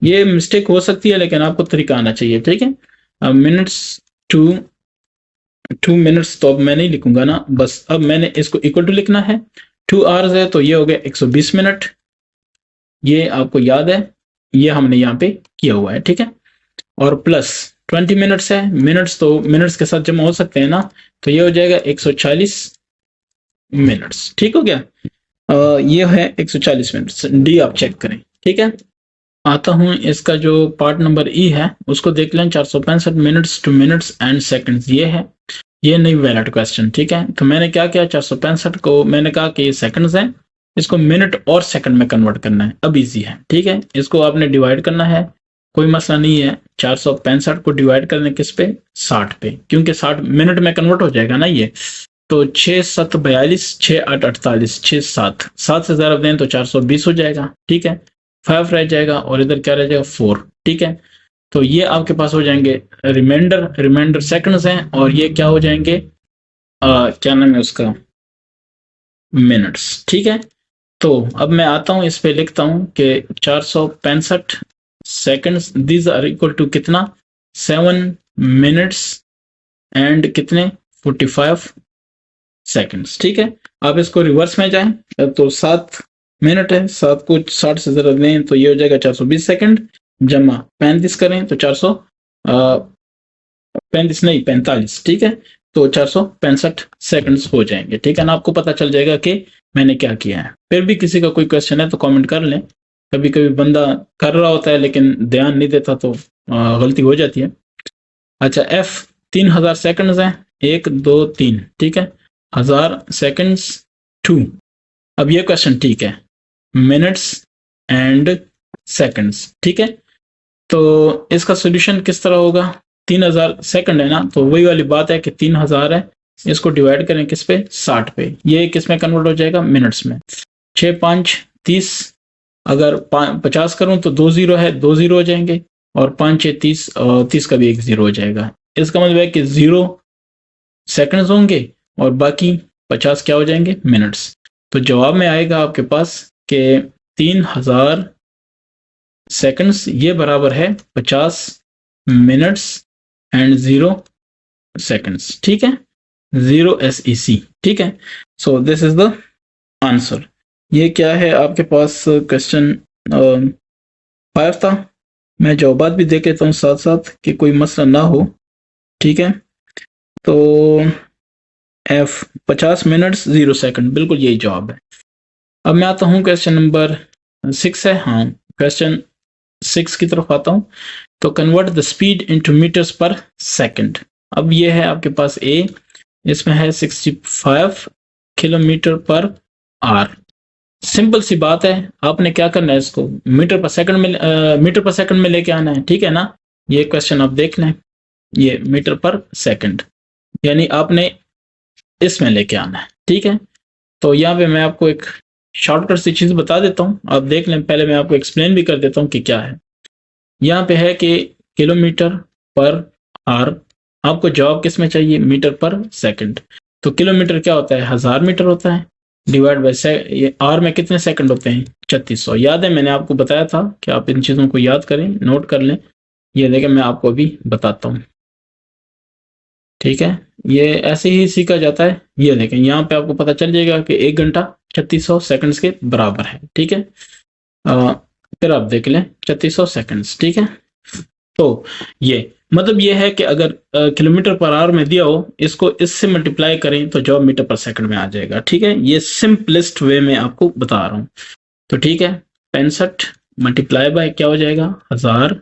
ये मिस्टेक हो सकती है लेकिन आपको तरीका आना चाहिए। ठीक है, अब मिनट्स 2 मिनट्स तो अब मैं नहीं लिखूंगा ना, बस अब मैंने इसको इक्वल टू लिखना है। 2 hours है तो ये हो गया 120 मिनट, ये आपको याद है, ये हमने यहाँ पे किया हुआ है। ठीक है, और प्लस 20 मिनट्स है, मिनट्स तो मिनट्स के साथ जमा हो सकते हैं ना, तो ये हो जाएगा 140 मिनट्स। ठीक हो गया, ये है 140 मिनट्स, डी आप चेक करें। ठीक है, आता हूं इसका जो पार्ट नंबर ई है उसको देख लें, 465 minutes to minutes and seconds, ये है, ये नहीं वैलिड क्वेश्चन। ठीक है, तो मैंने क्या किया, 465 को मैंने कहा कि ये सेकंड्स हैं, इसको मिनट और सेकंड में कन्वर्ट करना है। अब इजी है। ठीक है, इसको आपने डिवाइड करना है, कोई मसला नहीं है। 465 को डिवाइड करने किस पे, 60 पे, क्योंकि 60 मिनट में कन्वर्ट हो जाएगा ना ये। तो 6 7 42, 6 8 48, 6 7, 7 से ज़रा दें तो 420 हो जाएगा। ठीक है, 5 रह जाएगा और इधर क्या रह जाएगा, 4। ठीक है, तो ये आपके पास हो जाएंगे रिमाइंडर सेकंड्स हैं, और ये क्या हो जाएंगे, क्या नाम है उसका, मिनट्स। ठीक है, तो अब मैं आता हूं, इस पे लिखता हूं कि 465 seconds these are equal to कितना, 7 मिनट्स एंड कितने, 45 सेकंड्स। ठीक है, आप इसको रिवर्स में जाएं, तो 7 मिनट है, 7 को 60 से जरा दें तो ये हो जाएगा 420 सेकंड, जमा 35 करें तो 435 नहीं 45। ठीक है, तो 465 सेकंड्स हो जाएंगे। ठीक है ना, आपको पता चल जाएगा कि मैंने क्या किया है। फिर भी किसी का कोई क्वेश्चन है तो कमेंट कर लें, कभी कभी बंदा कर रहा होता है लेकिन ध्यान नहीं देता तो गलती हो जाती है। अच्छा, एफ 3000 सेकंड्स हैं, 1 2 3। ठीक है, 1000 सेकंड्स 2। अब ये क्वेश्चन ठीक है, मिनट्स एंड सेकंड्स। ठीक है, तो इसका सॉल्यूशन किस तरह होगा, 3000 सेकंड है ना, तो वही वाली बात है कि 3000 है, इसको डिवाइड करें किस पे, 60 पे, ये किस में कन्वर्ट हो जाएगा, मिनट्स में। 6 5 30, अगर 50 करूं तो 2 0 है, 2 0 हो जाएंगे, और 5 6 30, 30 का भी एक 0 हो जाएगा। इसका मतलब है कि 0 सेकंड्स होंगे और बाकी 50 क्या हो जाएंगे, मिनट्स। तो जवाब में आएगा आपके पास कि 3000 सेकंड्स ये बराबर है 50 मिनट्स एंड 0 सेकंड्स। ठीक है, 0 SEC। ठीक है, so this is the answer. ये क्या है आपके पास, क्वेश्चन 5 था। मैं जवाब भी देख लेता हूँ साथ साथ कि कोई मसला ना हो। ठीक है, तो F 50 मिनट्स 0 सेकंड, बिल्कुल यही जवाब है। अब मैं आता हूँ क्वेश्चन नंबर 6 है, हाँ क्वेश्चन 6 की तरफ आता हूँ। तो convert the speed into metres per second. अब ये है आपके पास A, इसमें है 65 किलोमीटर पर आवर। सिंपल सी बात है, आपने क्या करना है, इसको मीटर पर सेकंड में लेके आना है। ठीक है ना, ये क्वेश्चन आप देख लें, ये मीटर पर सेकंड, यानी आपने इसमें लेके आना है। ठीक है, तो यहाँ पे मैं आपको एक शॉर्टकट सी चीज बता देता हूँ, आप देख लें। पहले मैं आपको एक्सप्लेन भी कर देता हूँ कि क्या है। यहाँ पे है कि किलोमीटर पर आवर, आपको जवाब किस में चाहिए, मीटर पर सेकंड। तो किलोमीटर क्या होता है, 1000 मीटर होता है, डिवाइड बाय आवर में कितने सेकंड होते हैं, 3600। याद है, मैंने आपको बताया था कि आप इन चीज़ों को याद करें, नोट कर लें। ये देखें, मैं आपको अभी बताता हूँ। ठीक है, ये ऐसे ही सीखा जाता है। ये देखें, यहाँ पे आपको पता चल जाएगा कि 1 घंटा 3600 सेकंड्स के बराबर है। ठीक है, फिर आप देख लें 3600 सेकंड्स। ठीक है, तो ये मतलब ये है कि अगर किलोमीटर पर आवर में दिया हो, इसको इससे मल्टीप्लाई करें तो जवाब मीटर पर सेकंड में आ जाएगा। ठीक है, ये सिंपलेस्ट वे में आपको बता रहा हूँ। तो ठीक है, 65 मल्टीप्लाई बाय क्या हो जाएगा, 1000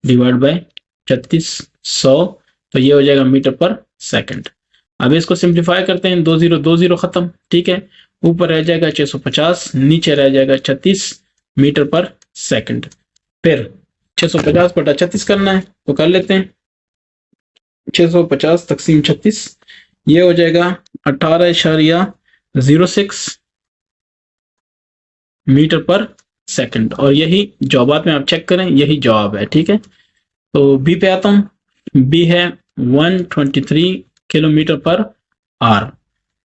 डिवाइड बाय 3600, तो ये हो जाएगा मीटर पर सेकंड। अब इसको सिंप्लीफाई करते हैं, 2 0 खत्म। ठीक है, ऊपर रह जाएगा 650, नीचे रह जाएगा 36 मीटर पर सेकंड। फिर 650 बटा 36 करना है तो कर लेते हैं, 650 तकसीम 36, ये हो जाएगा 18.06 मीटर पर सेकंड। और यही जवाबात में आप चेक करें, यही जवाब है। ठीक है, तो बी पे आता हूँ। बी है 123 किलोमीटर पर आर।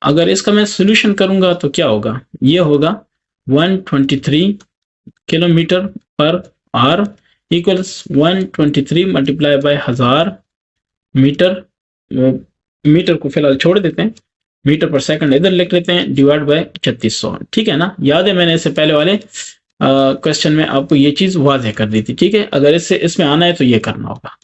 अगर इसका मैं सोल्यूशन करूंगा तो क्या होगा, ये होगा 123 kilometre per hour equals 123 multiply by 1000 metre. Metre को फिलहाल छोड़ देते हैं, मीटर पर सेकंड इधर लिख लेते हैं, डिवाइड बाय 3600। ठीक है ना, याद है मैंने इससे पहले वाले क्वेश्चन में आपको ये चीज वाज़ेह कर दी थी। ठीक है, अगर इसमें आना है तो ये करना होगा।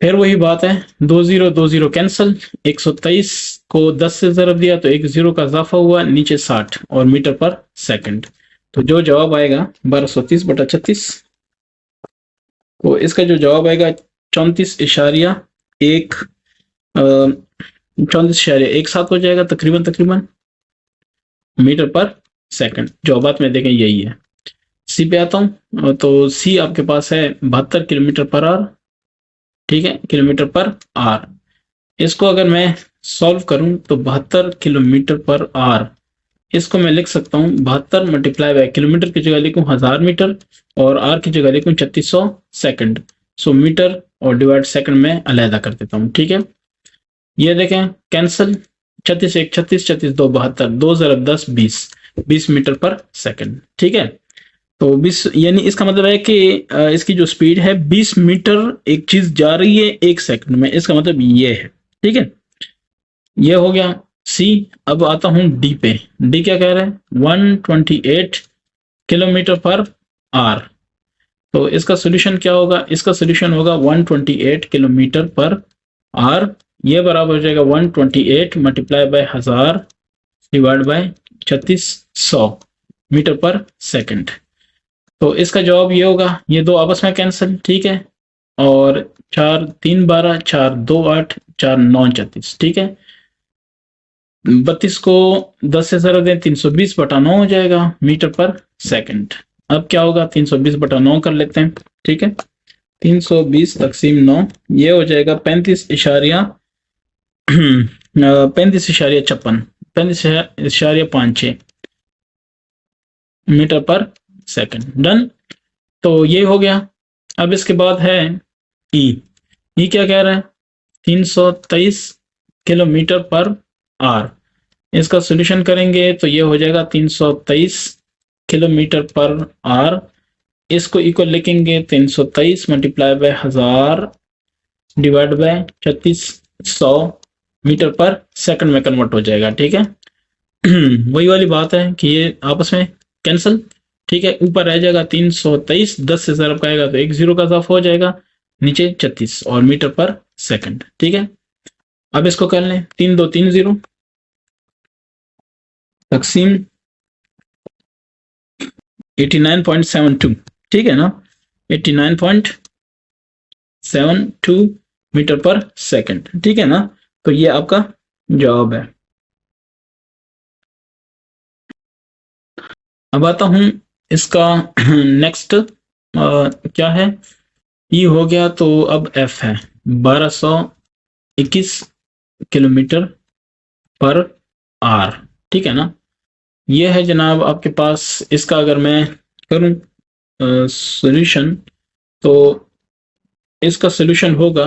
फिर वही बात है, 20 कैंसिल, 123 को 10 से ज़रब दिया तो एक जीरो का इजाफा हुआ, नीचे 60 और मीटर पर सेकंड। तो जो जवाब आएगा 1230/36, तो इसका जो जवाब आएगा 34.17 हो जाएगा तकरीबन मीटर पर सेकंड। जवाबात में देखें यही है। सी पे आता हूँ, तो सी आपके पास है 72 किलोमीटर पर आवर। ठीक है, किलोमीटर पर आवर। इसको अगर मैं सॉल्व करूं तो 72 किलोमीटर पर आवर, इसको मैं लिख सकता हूँ 72 मल्टीप्लाई बाय, किलोमीटर की जगह लिखूं 1000 मीटर और आर की जगह लिखूं 3600 सेकंड। सो मीटर और डिवाइड सेकंड में अलहदा कर देता हूँ। ठीक है, ये देखें कैंसिल, 36 1 36, 36 2 72, 2 ज़रब 10 20 मीटर पर सेकंड। ठीक है, तो 20 यानी इसका मतलब है कि इसकी जो स्पीड है 20 मीटर एक चीज जा रही है 1 सेकंड में, इसका मतलब ये है। ठीक है, ये हो गया सी। अब आता हूं डी पे। डी क्या कह रहा है, 128 किलोमीटर पर आवर। तो इसका सोल्यूशन क्या होगा, इसका सोल्यूशन होगा 128 किलोमीटर पर आवर, ये बराबर हो जाएगा 128 multiply by 1000 divide by 3600 metre per second. तो इसका जवाब ये होगा, ये दो आपस में कैंसिल। ठीक है, और 4 3 12, 4 2 8, 4 9 36। ठीक है, 32 को 10 से ज़रब दें, 320/9 हो जाएगा मीटर पर सेकंड। अब क्या होगा, 320/9 कर लेते हैं। ठीक है, 320 तकसीम 9, ये हो जाएगा 35.56 मीटर पर सेकंड। डन, तो ये हो गया। अब इसके बाद है ई क्या कह रहा है, 323 किलोमीटर पर आवर। इसका सोल्यूशन करेंगे तो ये हो जाएगा 323 किलोमीटर पर आवर। इसको इक्वल लिखेंगे 323 multiply by 1000 divide by 3600 metre per second में कन्वर्ट हो जाएगा। ठीक है, वही वाली बात है कि ये आपस में कैंसिल। ठीक है, ऊपर रह जाएगा 323, 10 से ज़रब का आएगा तो एक जीरो का इजाफा हो जाएगा, नीचे 36 और मीटर पर सेकंड। ठीक है, अब इसको कर लें, 3 2 3 0 तकसीम 89.72। ठीक है ना, 89.72 मीटर पर सेकंड। ठीक है ना, तो ये आपका जवाब है। अब आता हूं इसका नेक्स्ट क्या है, ई हो गया, तो अब एफ है 1221 किलोमीटर पर आवर। ठीक है ना, ये है जनाब आपके पास। इसका अगर मैं करूं सॉल्यूशन, तो इसका सॉल्यूशन होगा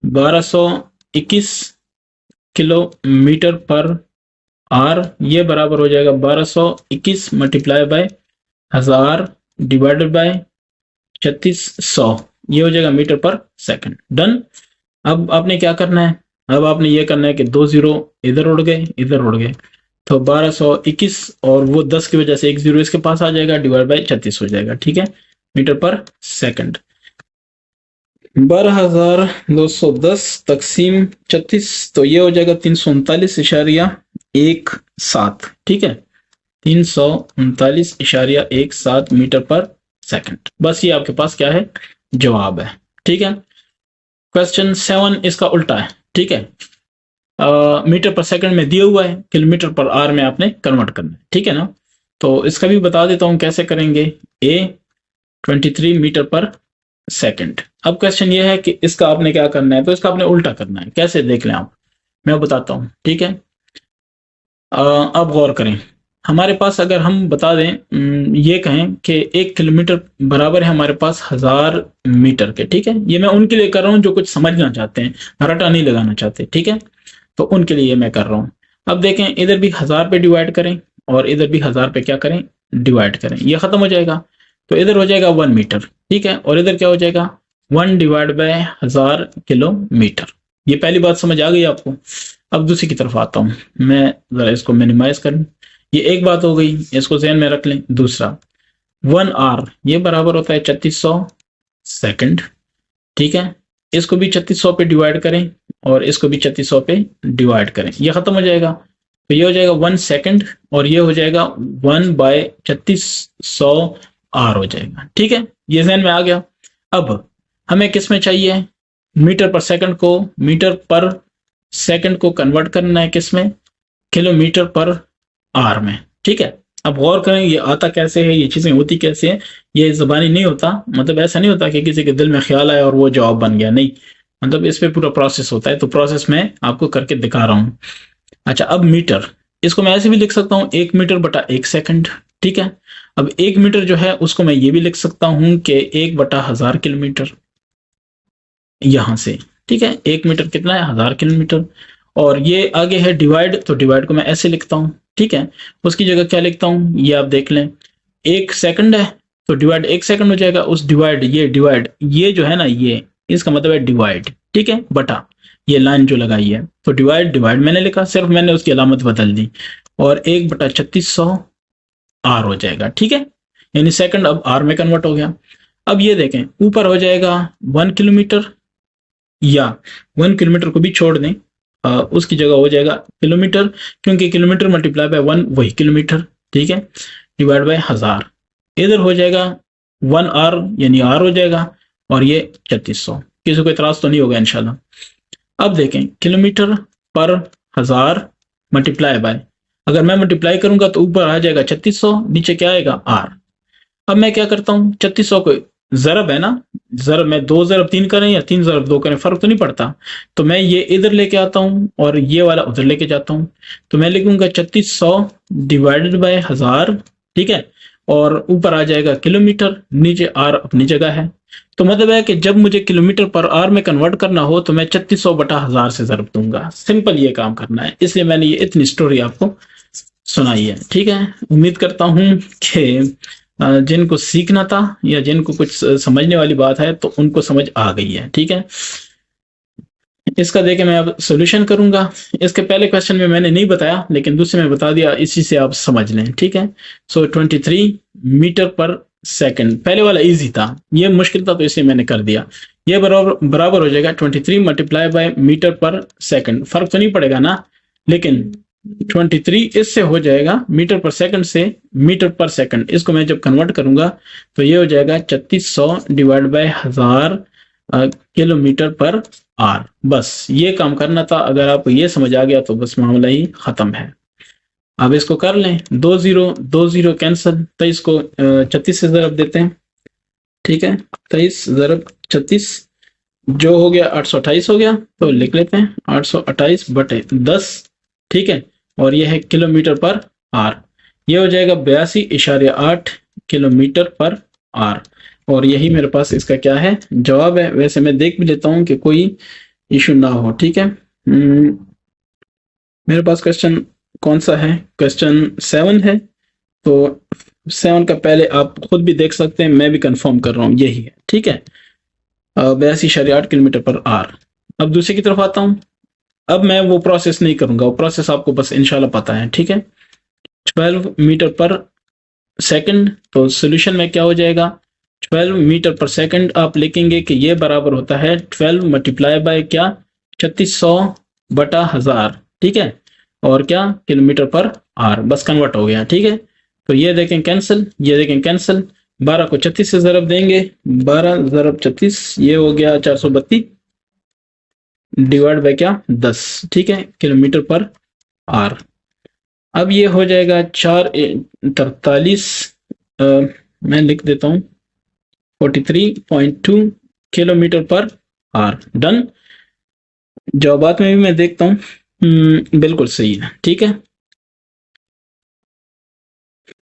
1221 किलोमीटर पर आर, ये बराबर हो जाएगा 1221 मल्टीप्लाई बाय 1000 डिवाइडेड बाय 3600, ये हो जाएगा मीटर पर सेकंड। डन। अब आपने क्या करना है, अब आपने ये करना है कि 2 जीरो इधर उड़ गए, इधर उड़ गए, तो 1221 और वो 10 की वजह से एक जीरो इसके पास आ जाएगा, डिवाइड बाय 36 हो जाएगा। ठीक है, मीटर पर सेकंड। 12,210 तकसीम 36, तो ये हो जाएगा 339.17। ठीक है, 339.17 मीटर पर सेकंड। बस ये आपके पास क्या है, जवाब है। ठीक है, क्वेश्चन 7 इसका उल्टा है। ठीक है, मीटर पर सेकंड में दिया हुआ है, किलोमीटर पर आवर में आपने कन्वर्ट करना है। ठीक है ना, तो इसका भी बता देता हूं कैसे करेंगे। ए 23 मीटर पर सेकंड। अब क्वेश्चन ये है कि इसका आपने क्या करना है, तो इसका आपने उल्टा करना है। कैसे, देख लें आप, मैं बताता हूं। ठीक है, अब गौर करें, हमारे पास अगर हम बता दें, ये कहें कि 1 किलोमीटर बराबर है हमारे पास 1000 मीटर के, ठीक है। ये मैं उनके लिए कर रहा हूँ जो कुछ समझना चाहते हैं, रटा नहीं लगाना चाहते, ठीक है। तो उनके लिए ये मैं कर रहा हूँ। अब देखें, इधर भी 1000 पे डिवाइड करें और इधर भी 1000 पे क्या करें, डिवाइड करें, ये खत्म हो जाएगा। तो इधर हो जाएगा 1 मीटर, ठीक है, और इधर क्या हो जाएगा 1 डिवाइड बाय 1000 किलोमीटर। ये पहली बात समझ आ गई आपको। अब दूसरी की तरफ आता हूँ मैं, जरा इसको मिनिमाइज करूँ। ये एक बात हो गई, इसको ध्यान में रख लें। दूसरा 1 आर ये बराबर होता है 3600 सेकंड, ठीक है। इसको भी 3600 पे डिवाइड करें और इसको भी 3600 पे डिवाइड करें, ये खत्म हो जाएगा। तो ये हो जाएगा 1 सेकंड और ये हो जाएगा 1 बाय 3600 आर हो जाएगा, ठीक है। ये ज़हन में आ गया। अब हमें किस में चाहिए, मीटर पर सेकंड को, मीटर पर सेकंड को कन्वर्ट करना है किस में, किलोमीटर पर आर में, ठीक है। अब गौर करें ये आता कैसे है, ये चीजें होती कैसे हैं। ये ज़बानी नहीं होता, मतलब ऐसा नहीं होता कि किसी के दिल में ख्याल आया और वो जवाब बन गया, नहीं, मतलब इस पे पूरा प्रोसेस होता है। तो प्रोसेस मैं आपको करके दिखा रहा हूँ। अच्छा, अब मीटर, इसको मैं ऐसे भी लिख सकता हूँ 1 मीटर बटा 1 सेकंड, ठीक है। अब 1 मीटर जो है उसको मैं ये भी लिख सकता हूँ कि 1 बटा 1000 किलोमीटर, यहां से, ठीक है। 1 मीटर कितना है, 1000 किलोमीटर। और ये आगे है डिवाइड, तो डिवाइड को मैं ऐसे लिखता हूँ, ठीक है। उसकी जगह क्या लिखता हूँ, ये आप देख लें, 1 सेकंड है तो डिवाइड 1 सेकंड हो जाएगा। उस डिवाइड, ये डिवाइड, ये जो है ना, ये इसका मतलब है डिवाइड, ठीक है, बटा ये लाइन जो लगाई है। तो डिवाइड डिवाइड मैंने लिखा, सिर्फ मैंने उसकी अलामत बदल दी, और 1 बटा 3600 आर हो जाएगा, ठीक है। यानी सेकंड अब आर में कन्वर्ट हो गया। अब ये देखें, ऊपर हो जाएगा 1 किलोमीटर, या 1 किलोमीटर को भी छोड़ दें, उसकी जगह हो जाएगा किलोमीटर, क्योंकि किलोमीटर मल्टीप्लाई बाय 1 वही किलोमीटर, ठीक है, डिवाइड बाय 1000। इधर हो जाएगा 1 आर, यानी आर हो जाएगा, और ये 3600। किसी को इतराज तो नहीं होगा इंशाल्लाह। अब देखें, किलोमीटर पर 1000 मल्टीप्लाई बाय, अगर मैं मल्टीप्लाई करूंगा तो ऊपर आ जाएगा 3600, नीचे क्या आएगा आर। अब मैं क्या करता हूँ, 3600 को ज़रब है ना, ज़रब में 2 ज़रब 3 करें या 3 ज़रब 2 करें, फ़र्क तो नहीं पड़ता। तो मैं ये इधर लेके आता हूँ और ये वाला उधर लेके जाता हूँ। तो मैं लिखूंगा 3600 डिवाइडेड बाय 1000, ठीक है, और ऊपर आ जाएगा किलोमीटर, नीचे आर अपनी जगह है। तो मतलब है कि जब मुझे किलोमीटर पर आर में कन्वर्ट करना हो तो मैं 3600 बटा 1000 से ज़रब दूंगा। सिंपल ये काम करना है, इसलिए मैंने ये इतनी स्टोरी आपको सुनाई है, ठीक है। उम्मीद करता हूँ कि जिनको सीखना था या जिनको कुछ समझने वाली बात है तो उनको समझ आ गई है, ठीक है। इसका देखें मैं अब सॉल्यूशन करूंगा। इसके पहले क्वेश्चन में मैंने नहीं बताया, लेकिन दूसरे में बता दिया, इसी से आप समझ लें, ठीक है। सो 23 मीटर पर सेकंड, पहले वाला इजी था, ये मुश्किल था तो इसलिए मैंने कर दिया। ये बराबर बराबर हो जाएगा 23 multiply by metre per second, फर्क तो नहीं पड़ेगा ना, लेकिन 23 इससे हो जाएगा मीटर पर सेकंड से मीटर पर सेकंड, इसको मैं जब कन्वर्ट करूंगा तो ये हो जाएगा 3600 divide by 1000 kilometre per are. बस ये काम करना था, अगर आपको ये समझ आ गया तो बस मामला ही खत्म है। अब इसको कर लें, 2 जीरो कैंसिल, 23 को 36 से ज़रब देते हैं, ठीक है। 23 ज़रब 36 जो हो गया 828 हो गया, तो लिख लेते हैं 828 बटे 10, ठीक है। और यह है किलोमीटर पर आर, ये हो जाएगा 82.8 किलोमीटर पर आर, और यही मेरे पास इसका क्या है, जवाब है। वैसे मैं देख भी लेता हूँ कि कोई इशू ना हो, ठीक है। मेरे पास क्वेश्चन कौन सा है, क्वेश्चन 7 है। तो 7 का पहले आप खुद भी देख सकते हैं, मैं भी कंफर्म कर रहा हूँ, यही है, ठीक है, 82.8 किलोमीटर पर आर। अब दूसरी की तरफ आता हूँ। अब मैं वो प्रोसेस नहीं करूंगा, वो प्रोसेस आपको बस इंशाल्लाह पता है, ठीक है। 12 मीटर पर सेकंड, तो सोल्यूशन में क्या हो जाएगा, 12 मीटर पर सेकंड आप लिखेंगे कि ये बराबर होता है 12 मल्टीप्लाई बाय क्या, 3600 बटा 1000, ठीक है, और क्या, किलोमीटर पर आर। बस कन्वर्ट हो गया, ठीक है। तो ये देखें कैंसिल, ये देखें कैंसिल, 12 को 36 से ज़रब देंगे, 12 ज़रब 36, ये हो गया 432 डिवाइड बाय क्या, 10, ठीक है, किलोमीटर पर आर। अब ये हो जाएगा 443, मैं लिख देता हूँ 43.2 किलोमीटर पर आर। डन। जवाबात में भी मैं देखता हूँ, बिल्कुल सही है, ठीक है।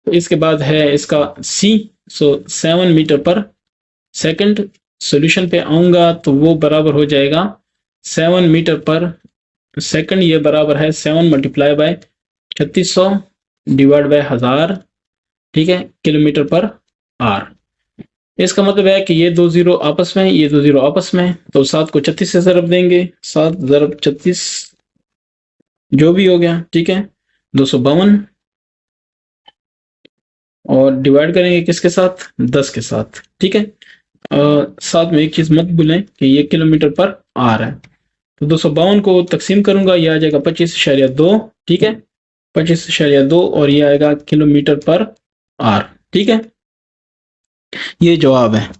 तो इसके बाद है इसका सी, सो 7 मीटर पर सेकंड। सॉल्यूशन पे आऊंगा तो वो बराबर हो जाएगा 7 मीटर पर सेकंड, ये बराबर है 7 मल्टीप्लाई बाय 3600 डिवाइड बाय 1000, ठीक है, किलोमीटर पर आर। इसका मतलब है कि ये दो जीरो आपस में, ये दो जीरो आपस में, तो 7 को 36 से ज़रब देंगे, 7 ज़रब 36 जो भी हो गया, ठीक है, 252, और डिवाइड करेंगे किसके साथ, 10 के साथ, ठीक है। साथ में एक चीज मत भूलें कि ये किलोमीटर पर आर है, तो 252 को तकसीम करूंगा, ये आ जाएगा 25.2, ठीक है, 25.2, और ये आएगा किलोमीटर पर आर, ठीक है, ये जवाब है।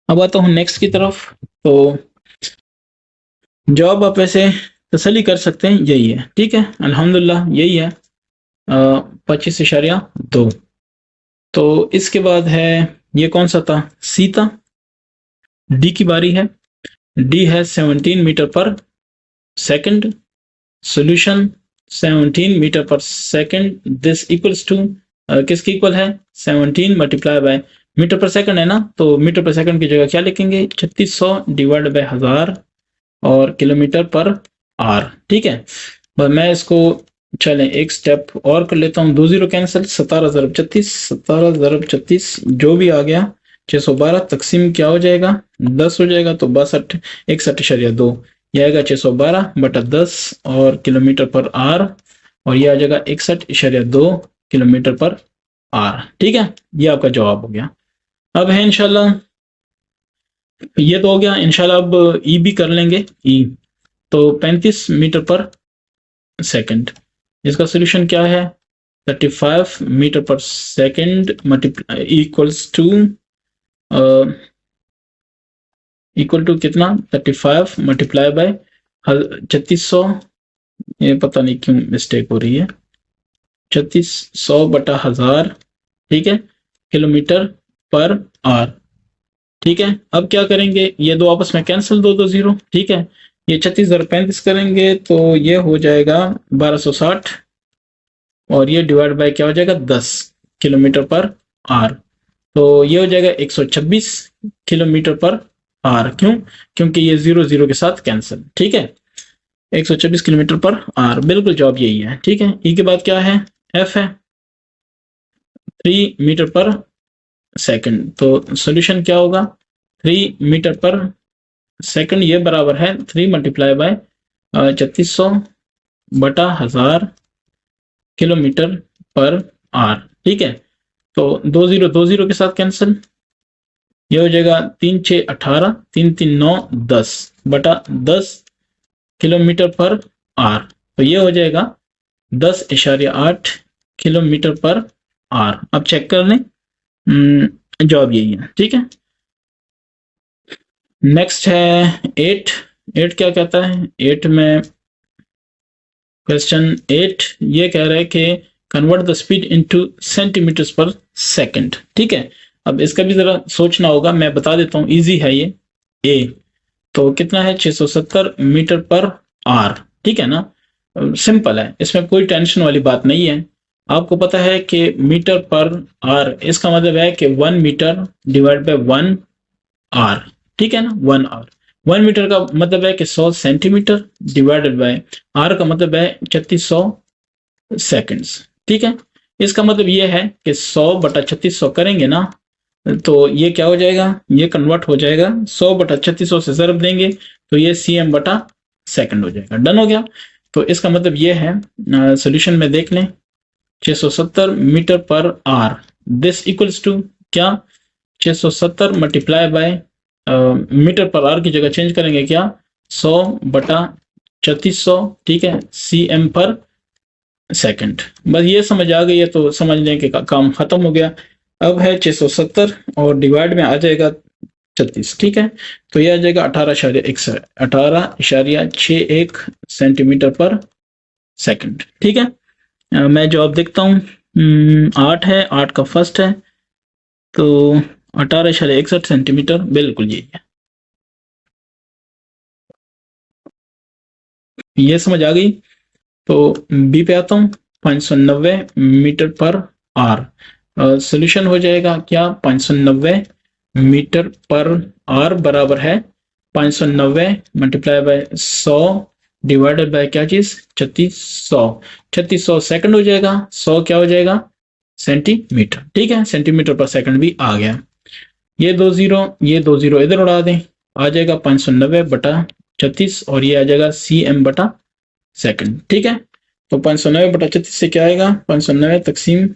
अब आता हूं नेक्स्ट की तरफ। तो जवाब आप वैसे तसल्ली कर सकते हैं, यही है, ठीक है, अल्हम्दुलिल्लाह यही है, 25.2। तो इसके बाद है, ये कौन सा था, सी था। डी की बारी है। डी है 17 metre per second. Solution 17 metre per second, this equals to, किसके इक्वल है, 17 multiply by metre per second है ना, तो मीटर पर सेकंड की जगह क्या लिखेंगे, 3600 डिवाइड बाय 1000 और किलोमीटर पर आर, ठीक है। बस मैं इसको, चलें एक स्टेप और कर लेता हूँ, दो जीरो कैंसिल, 17 ज़रब 36, 17 ज़रब 36 जो भी आ गया 612, तकसीम क्या हो जाएगा, 10 हो जाएगा, तो 62, 61.2, यह आएगा 612 बटा 10 और किलोमीटर पर आर, और ये आ जाएगा 61.2 किलोमीटर पर आर, ठीक है, ये आपका जवाब हो गया। अब है इंशाल्लाह, ये तो हो गया इंशाल्लाह, अब ई भी कर लेंगे। ई तो 35 मीटर पर सेकंड, इसका सोल्यूशन क्या है, 35 metre per second equals to, equal to कितना, 35 मल्टीप्लाई बाय 3600, ये पता नहीं क्यों मिस्टेक हो रही है, 3600 बटा 1000, ठीक है, किलोमीटर पर आर, ठीक है। अब क्या करेंगे, ये दो आपस में कैंसिल, दो दो जीरो, ठीक है, ये 36 ज़रब 35 करेंगे तो ये हो जाएगा 1260, और ये डिवाइड बाय क्या हो जाएगा, 10 किलोमीटर पर आर, तो ये हो जाएगा 126 किलोमीटर पर आर। क्यों, क्योंकि ये जीरो जीरो के साथ कैंसिल, ठीक है, 126 किलोमीटर पर आर, बिल्कुल जवाब यही है, ठीक है। ई के बाद क्या है, एफ है, 3 मीटर पर सेकंड, तो सॉल्यूशन क्या होगा, 3 मीटर पर सेकंड, ये बराबर है 3 मल्टीप्लाई बाय 3600 बटा 1000 किलोमीटर पर आर, ठीक है, तो दो जीरो के साथ कैंसिल, ये हो जाएगा 3 6 18, 3 3 9 10 बटा 10 किलोमीटर पर आर, तो ये हो जाएगा 10.8 किलोमीटर पर आर। अब चेक कर लें, जवाब यही है, ठीक है। नेक्स्ट है 8। 8 क्या कहता है, 8 में क्वेश्चन 8 ये कह रहा है कि convert the speed into centimetres per second, ठीक है। अब इसका भी जरा सोचना होगा, मैं बता देता हूँ, इजी है ये। ए तो कितना है, 670 मीटर पर आर, ठीक है ना, सिंपल है, इसमें कोई टेंशन वाली बात नहीं है। आपको पता है कि मीटर पर आर, इसका मतलब है कि 1 मीटर डिवाइड बाय 1 आर, ठीक है ना, 1 आर, 1 मीटर का मतलब है कि 100 सेंटीमीटर डिवाइडेड बाय आर का मतलब है 3600 सेकंड्स, ठीक है। इसका मतलब ये है कि 100 बटा 3600 करेंगे ना, तो ये क्या हो जाएगा, ये कन्वर्ट हो जाएगा, 100 बटा 3600 से ज़रब देंगे तो ये cm बटा सेकंड हो जाएगा, डन हो गया। तो इसका मतलब ये है, सॉल्यूशन में देख लें, 670 metre per hour, this equals to क्या, 670 multiply by metre per are की जगह चेंज करेंगे क्या, 100 बटा 3600, ठीक है, cm पर सेकंड। बस ये समझ आ गई है तो समझ लें कि काम खत्म हो गया। अब है 670 और डिवाइड में आ जाएगा 36, ठीक है, तो ये आ जाएगा 18.61 सेंटीमीटर पर सेकंड, ठीक है। मैं जवाब देखता हूँ, 8 है, 8 का फर्स्ट है, तो 18.61 सेंटीमीटर, बिल्कुल यही है। ये समझ आ गई। तो बी पे आता हूँ, 590 मीटर पर आर। सोल्यूशन हो जाएगा क्या, 590 मीटर पर आर बराबर है 590 मल्टीप्लाई बाय 100 डिवाइडेड बाय क्या चीज, 3600। 3600 सेकंड हो जाएगा, 100 क्या हो जाएगा, सेंटीमीटर। ठीक है, सेंटीमीटर पर सेकंड भी आ गया। ये 2 जीरो इधर उड़ा दें, आ जाएगा 590 बटा 36 और ये आ जाएगा cm बटा सेकंड। ठीक है, तो 590 बटा 36 से क्या आएगा, 590 तकसीम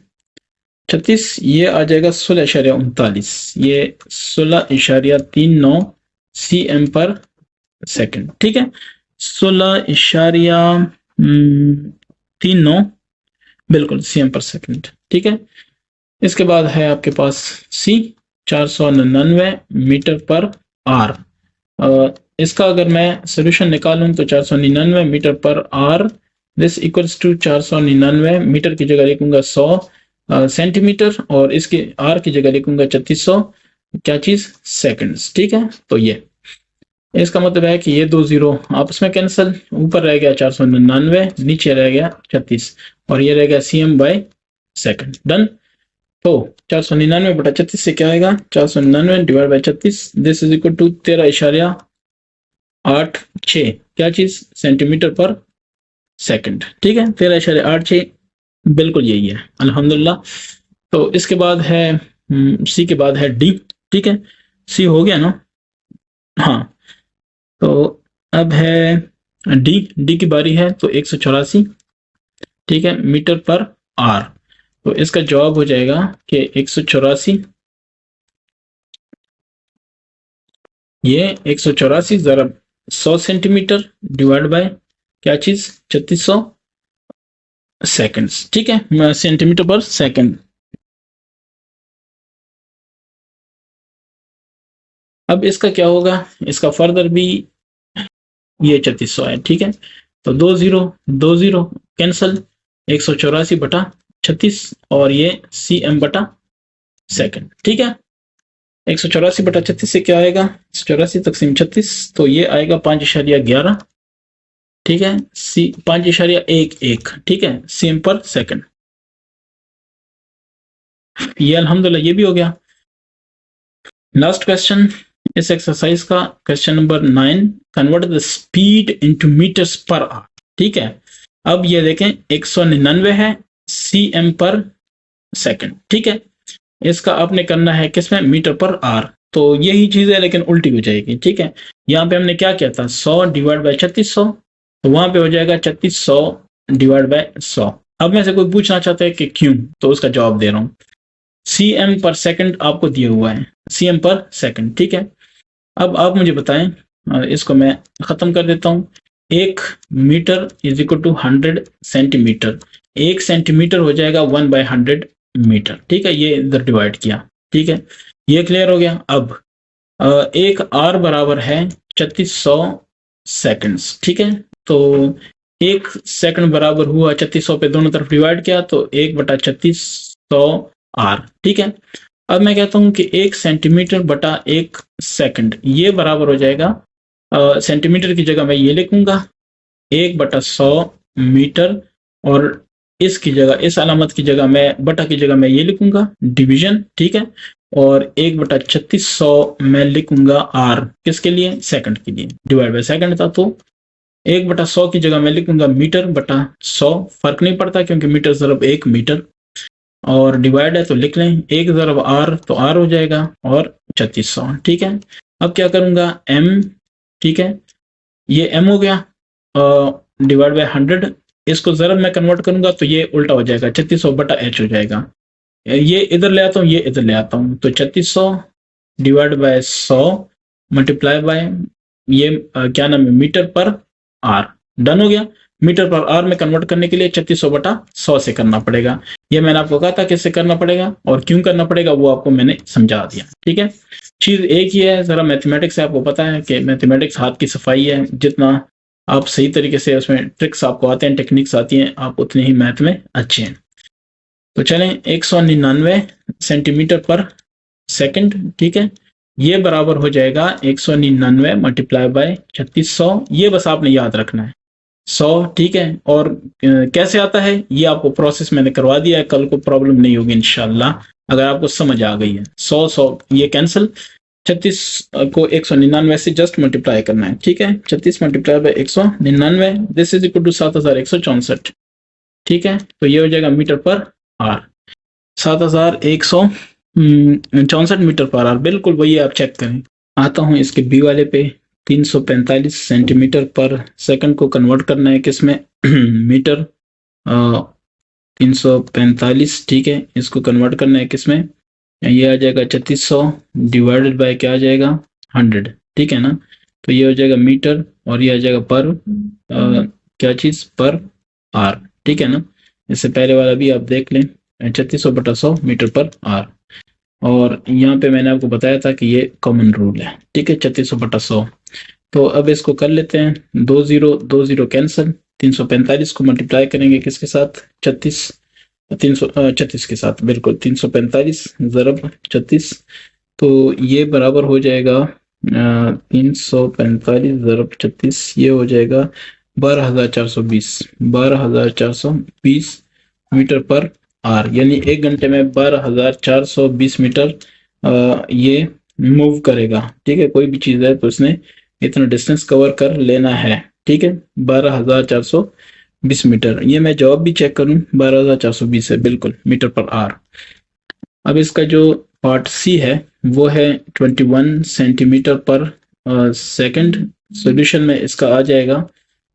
36, ये आ जाएगा 16.39, ये 16.39 cm पर सेकंड। ठीक है, 16.39 बिल्कुल cm पर सेकंड। ठीक है, इसके बाद है आपके पास सी, 499 मीटर पर आर। इसका अगर मैं सोल्यूशन निकालूं तो 499 metre per hour this equals to 499 metre की जगह लिखूंगा 100 सेंटीमीटर और इसके आर की जगह लिखूंगा 3600 क्या चीज, सेकंड्स। ठीक है, तो ये इसका मतलब है कि ये 2 जीरो आपस में कैंसिल, ऊपर रह गया 499, नीचे रह गया 36 और ये रह गया cm बाय सेकंड। डन। तो 499 बटा 36 से क्या आएगा, 499 divide by 36 this is equal to 13.86 क्या चीज, सेंटीमीटर पर सेकंड। ठीक है, 13.86 बिल्कुल यही है, अल्हम्दुलिल्लाह। तो इसके बाद है सी के बाद है डी। ठीक है, सी हो गया ना, हाँ। तो अब है डी की बारी है, तो 184 ठीक है मीटर पर आर। तो इसका जवाब हो जाएगा कि 184, ये 184 ज़रब 100 सेंटीमीटर डिवाइड बाय क्या चीज, 3600 सेकंड्स। ठीक है, सेंटीमीटर पर सेकंड। अब इसका क्या होगा, इसका फर्दर भी ये 3600 है। ठीक है, तो 2 जीरो कैंसल, 184 बटा 36 और ये cm बटा सेकंड। ठीक है, 184 बटा 36 से क्या आएगा, 84 तकसीम 36, तो ये आएगा 5.11। ठीक है, 5.11। ठीक है, cm पर सेकंड। ये अल्हम्दुलिल्लाह ये भी हो गया। लास्ट क्वेश्चन इस एक्सरसाइज का, question number 9, convert the speed into metres per hour. ठीक है, अब ये देखें 199 है cm पर सेकंड। ठीक है, इसका आपने करना है किसमें, मीटर पर आर। तो यही चीज है लेकिन उल्टी हो जाएगी। ठीक है, यहाँ पे हमने क्या किया था, 100 डिवाइड बाय 3600, तो वहां पे हो जाएगा 3600 डिवाइड बाय 100। अब में से कोई पूछना चाहता है कि क्यों, तो उसका जवाब दे रहा हूँ। cm पर सेकंड आपको दिया हुआ है, cm पर सेकंड। ठीक है, अब आप मुझे बताएं, इसको मैं खत्म कर देता हूँ। 1 metre is equal to 100 centimetre, 1 centimetre हो जाएगा 1/100 मीटर। ठीक है, ये इधर डिवाइड किया। ठीक है, ये क्लियर हो गया। अब एक आर बराबर है 3600 सेकंड्स। ठीक है, तो 1 सेकंड बराबर हुआ 3600 पे दोनों तरफ डिवाइड किया, तो 1/3600 आर। ठीक है, अब मैं कहता हूं कि 1 सेंटीमीटर बटा 1 सेकंड, ये बराबर हो जाएगा, सेंटीमीटर की जगह मैं ये लिखूंगा 1/100 मीटर, और इसकी जगह, इस अलामत की जगह मैं, बटा की जगह मैं ये लिखूंगा डिवीजन। ठीक है, और 1/3600 मैं लिखूंगा आर, किसके लिए, सेकंड के लिए, डिवाइड बाय सेकंड था, तो 1/100 की जगह मैं लिखूंगा मीटर बटा 100, फर्क नहीं पड़ता क्योंकि मीटर ज़रब 1 मीटर, और डिवाइड है तो लिख लें 1 ज़रब आर, तो आर हो जाएगा और 3600। ठीक है, अब क्या करूंगा, एम। ठीक है, ये एम हो गया, डिवाइड बाय 100, इसको ज़रब में कन्वर्ट करूंगा तो ये उल्टा हो जाएगा, 3600 बटा एच हो जाएगा। ये इधर ले आता हूँ, ये इधर ले आता हूँ, तो 3600 डिवाइड बाय 100 मल्टीप्लाई बाय ये क्या नाम है, मीटर पर आर। डन हो गया। मीटर पर आर में कन्वर्ट करने के लिए 3600 बटा 100 से करना पड़ेगा। ये मैंने आपको कहा था किससे करना पड़ेगा और क्यों करना पड़ेगा, वो आपको मैंने समझा दिया। ठीक है, चीज एक ही है, जरा मैथमेटिक्स से आपको पता है कि मैथमेटिक्स हाथ की सफाई है, जितना आप सही तरीके से उसमें ट्रिक्स आपको आते हैं, टेक्निक्स आती हैं, आप उतने ही मैथ में अच्छे हैं। तो चलें, 199 सेंटीमीटर पर सेकंड। ठीक है, ये बराबर हो जाएगा 199 मल्टीप्लाई बाय 3600, ये बस आपने याद रखना है। 100, ठीक है। और कैसे आता है ये आपको प्रोसेस मैंने करवा दिया है, कल को प्रॉब्लम नहीं होगी इंशाल्लाह, अगर आपको समझ आ गई है। 100 ये कैंसिल, 36 को 199 से जस्ट मल्टीप्लाई करना है, ठीक है। 36 multiply by 199, this is equal to 7164, ठीक है। तो ये हो जाएगा metre per are, 7164 metre per are, बिल्कुल वही आप चेक करें। आता हूँ इसके बी वाले पे, 345 सेंटीमीटर पर सेकंड को कन्वर्ट करना है किसमें मीटर, 345, ठीक है। इसको कन्वर्ट करना है किसमें, ये आ जाएगा 3600 डिवाइडेड बाय क्या आ जाएगा 100, ठीक है ना। तो ये हो जाएगा मीटर और ये आ जाएगा पर क्या चीज पर आर, ठीक है ना। इससे पहले वाला भी आप देख लें, 3600/100 मीटर पर आर। और यहाँ पे मैंने आपको बताया था कि ये कॉमन रूल है, ठीक है, 3600/100। तो अब इसको कर लेते हैं, 2 0 कैंसिल, 345 को मल्टीप्लाई करेंगे किसके साथ, 336 के साथ, बिल्कुल 345 ज़रब 36, तो ये बराबर हो जाएगा 345 ज़रब 36, ये हो जाएगा 12,420 मीटर पर आर, यानी 1 घंटे में 12,420 मीटर ये मूव करेगा, ठीक है। कोई भी चीज़ है तो इसने इतना डिस्टेंस कवर कर लेना है, ठीक है। 12,420 मीटर, ये मैं जवाब भी चेक करूं, 12,420 है बिल्कुल मीटर पर आर। अब इसका जो पार्ट सी है वो है 21 सेंटीमीटर पर सेकंड। सॉल्यूशन में इसका आ जाएगा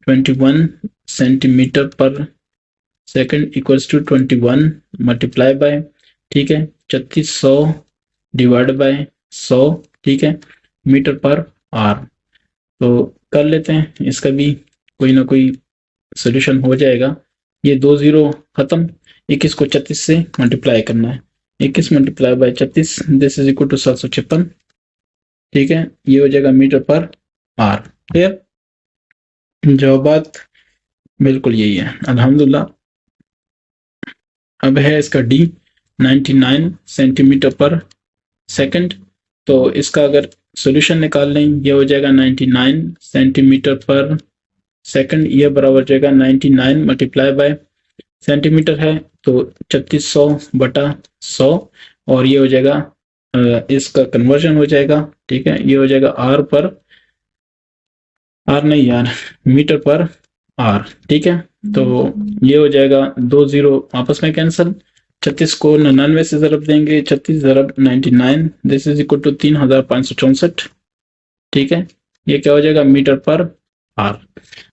21 centimetre per second equals to 21 multiply by, ठीक है, 3600 डिवाइड बाय 100, ठीक है, मीटर पर आर। तो कर लेते हैं इसका भी, कोई ना कोई सोल्यूशन हो जाएगा। ये 2 0 खत्म, 21 को 36 से मल्टीप्लाई करना है, 21 multiply by 36, this is equal to 756, ठीक है। ये हो जाएगा मीटर पर आर। क्लियर, जवाबात बिल्कुल यही है अल्हम्दुलिल्लाह। अब है इसका डी, 99 सेंटीमीटर पर सेकंड। तो इसका अगर सॉल्यूशन निकाल लें, ये हो जाएगा 99 सेंटीमीटर पर सेकंड, ये बराबर हो जाएगा 99 मल्टीप्लाई बाय सेंटीमीटर है तो 3600/100, और ये हो जाएगा इसका कन्वर्जन हो जाएगा, ठीक है। ये हो जाएगा आर पर आर नहीं यार, मीटर पर आर, ठीक है। तो ये हो जाएगा 2 0 आपस में कैंसिल, 36 को 99 से ज़रब देंगे, 36 ज़रब 99, दिस इज इक्वल टू 3564, ठीक है। ये क्या हो जाएगा मीटर पर आर।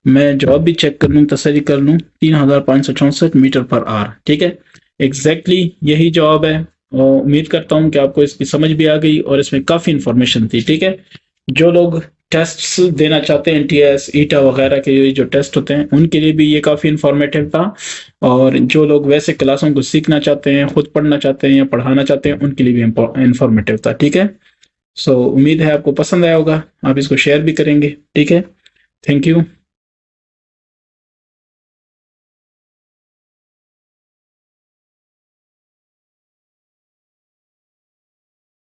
मैं जवाब भी चेक कर लूँ, तसल्ली कर लूँ, 3564 मीटर पर आर, ठीक है। एग्जैक्टली यही जवाब है, और उम्मीद करता हूँ कि आपको इसकी समझ भी आ गई और इसमें काफ़ी इंफॉर्मेशन थी, ठीक है। जो लोग टेस्ट्स देना चाहते हैं, टीएस ईटा वगैरह के जो टेस्ट होते हैं, उनके लिए भी ये काफ़ी इंफॉर्मेटिव था, और जो लोग वैसे क्लासों को सीखना चाहते हैं, खुद पढ़ना चाहते हैं या पढ़ाना चाहते हैं, उनके लिए भी इंफॉर्मेटिव था, ठीक है। सो उम्मीद है आपको पसंद आया होगा, आप इसको शेयर भी करेंगे, ठीक है। Thank you.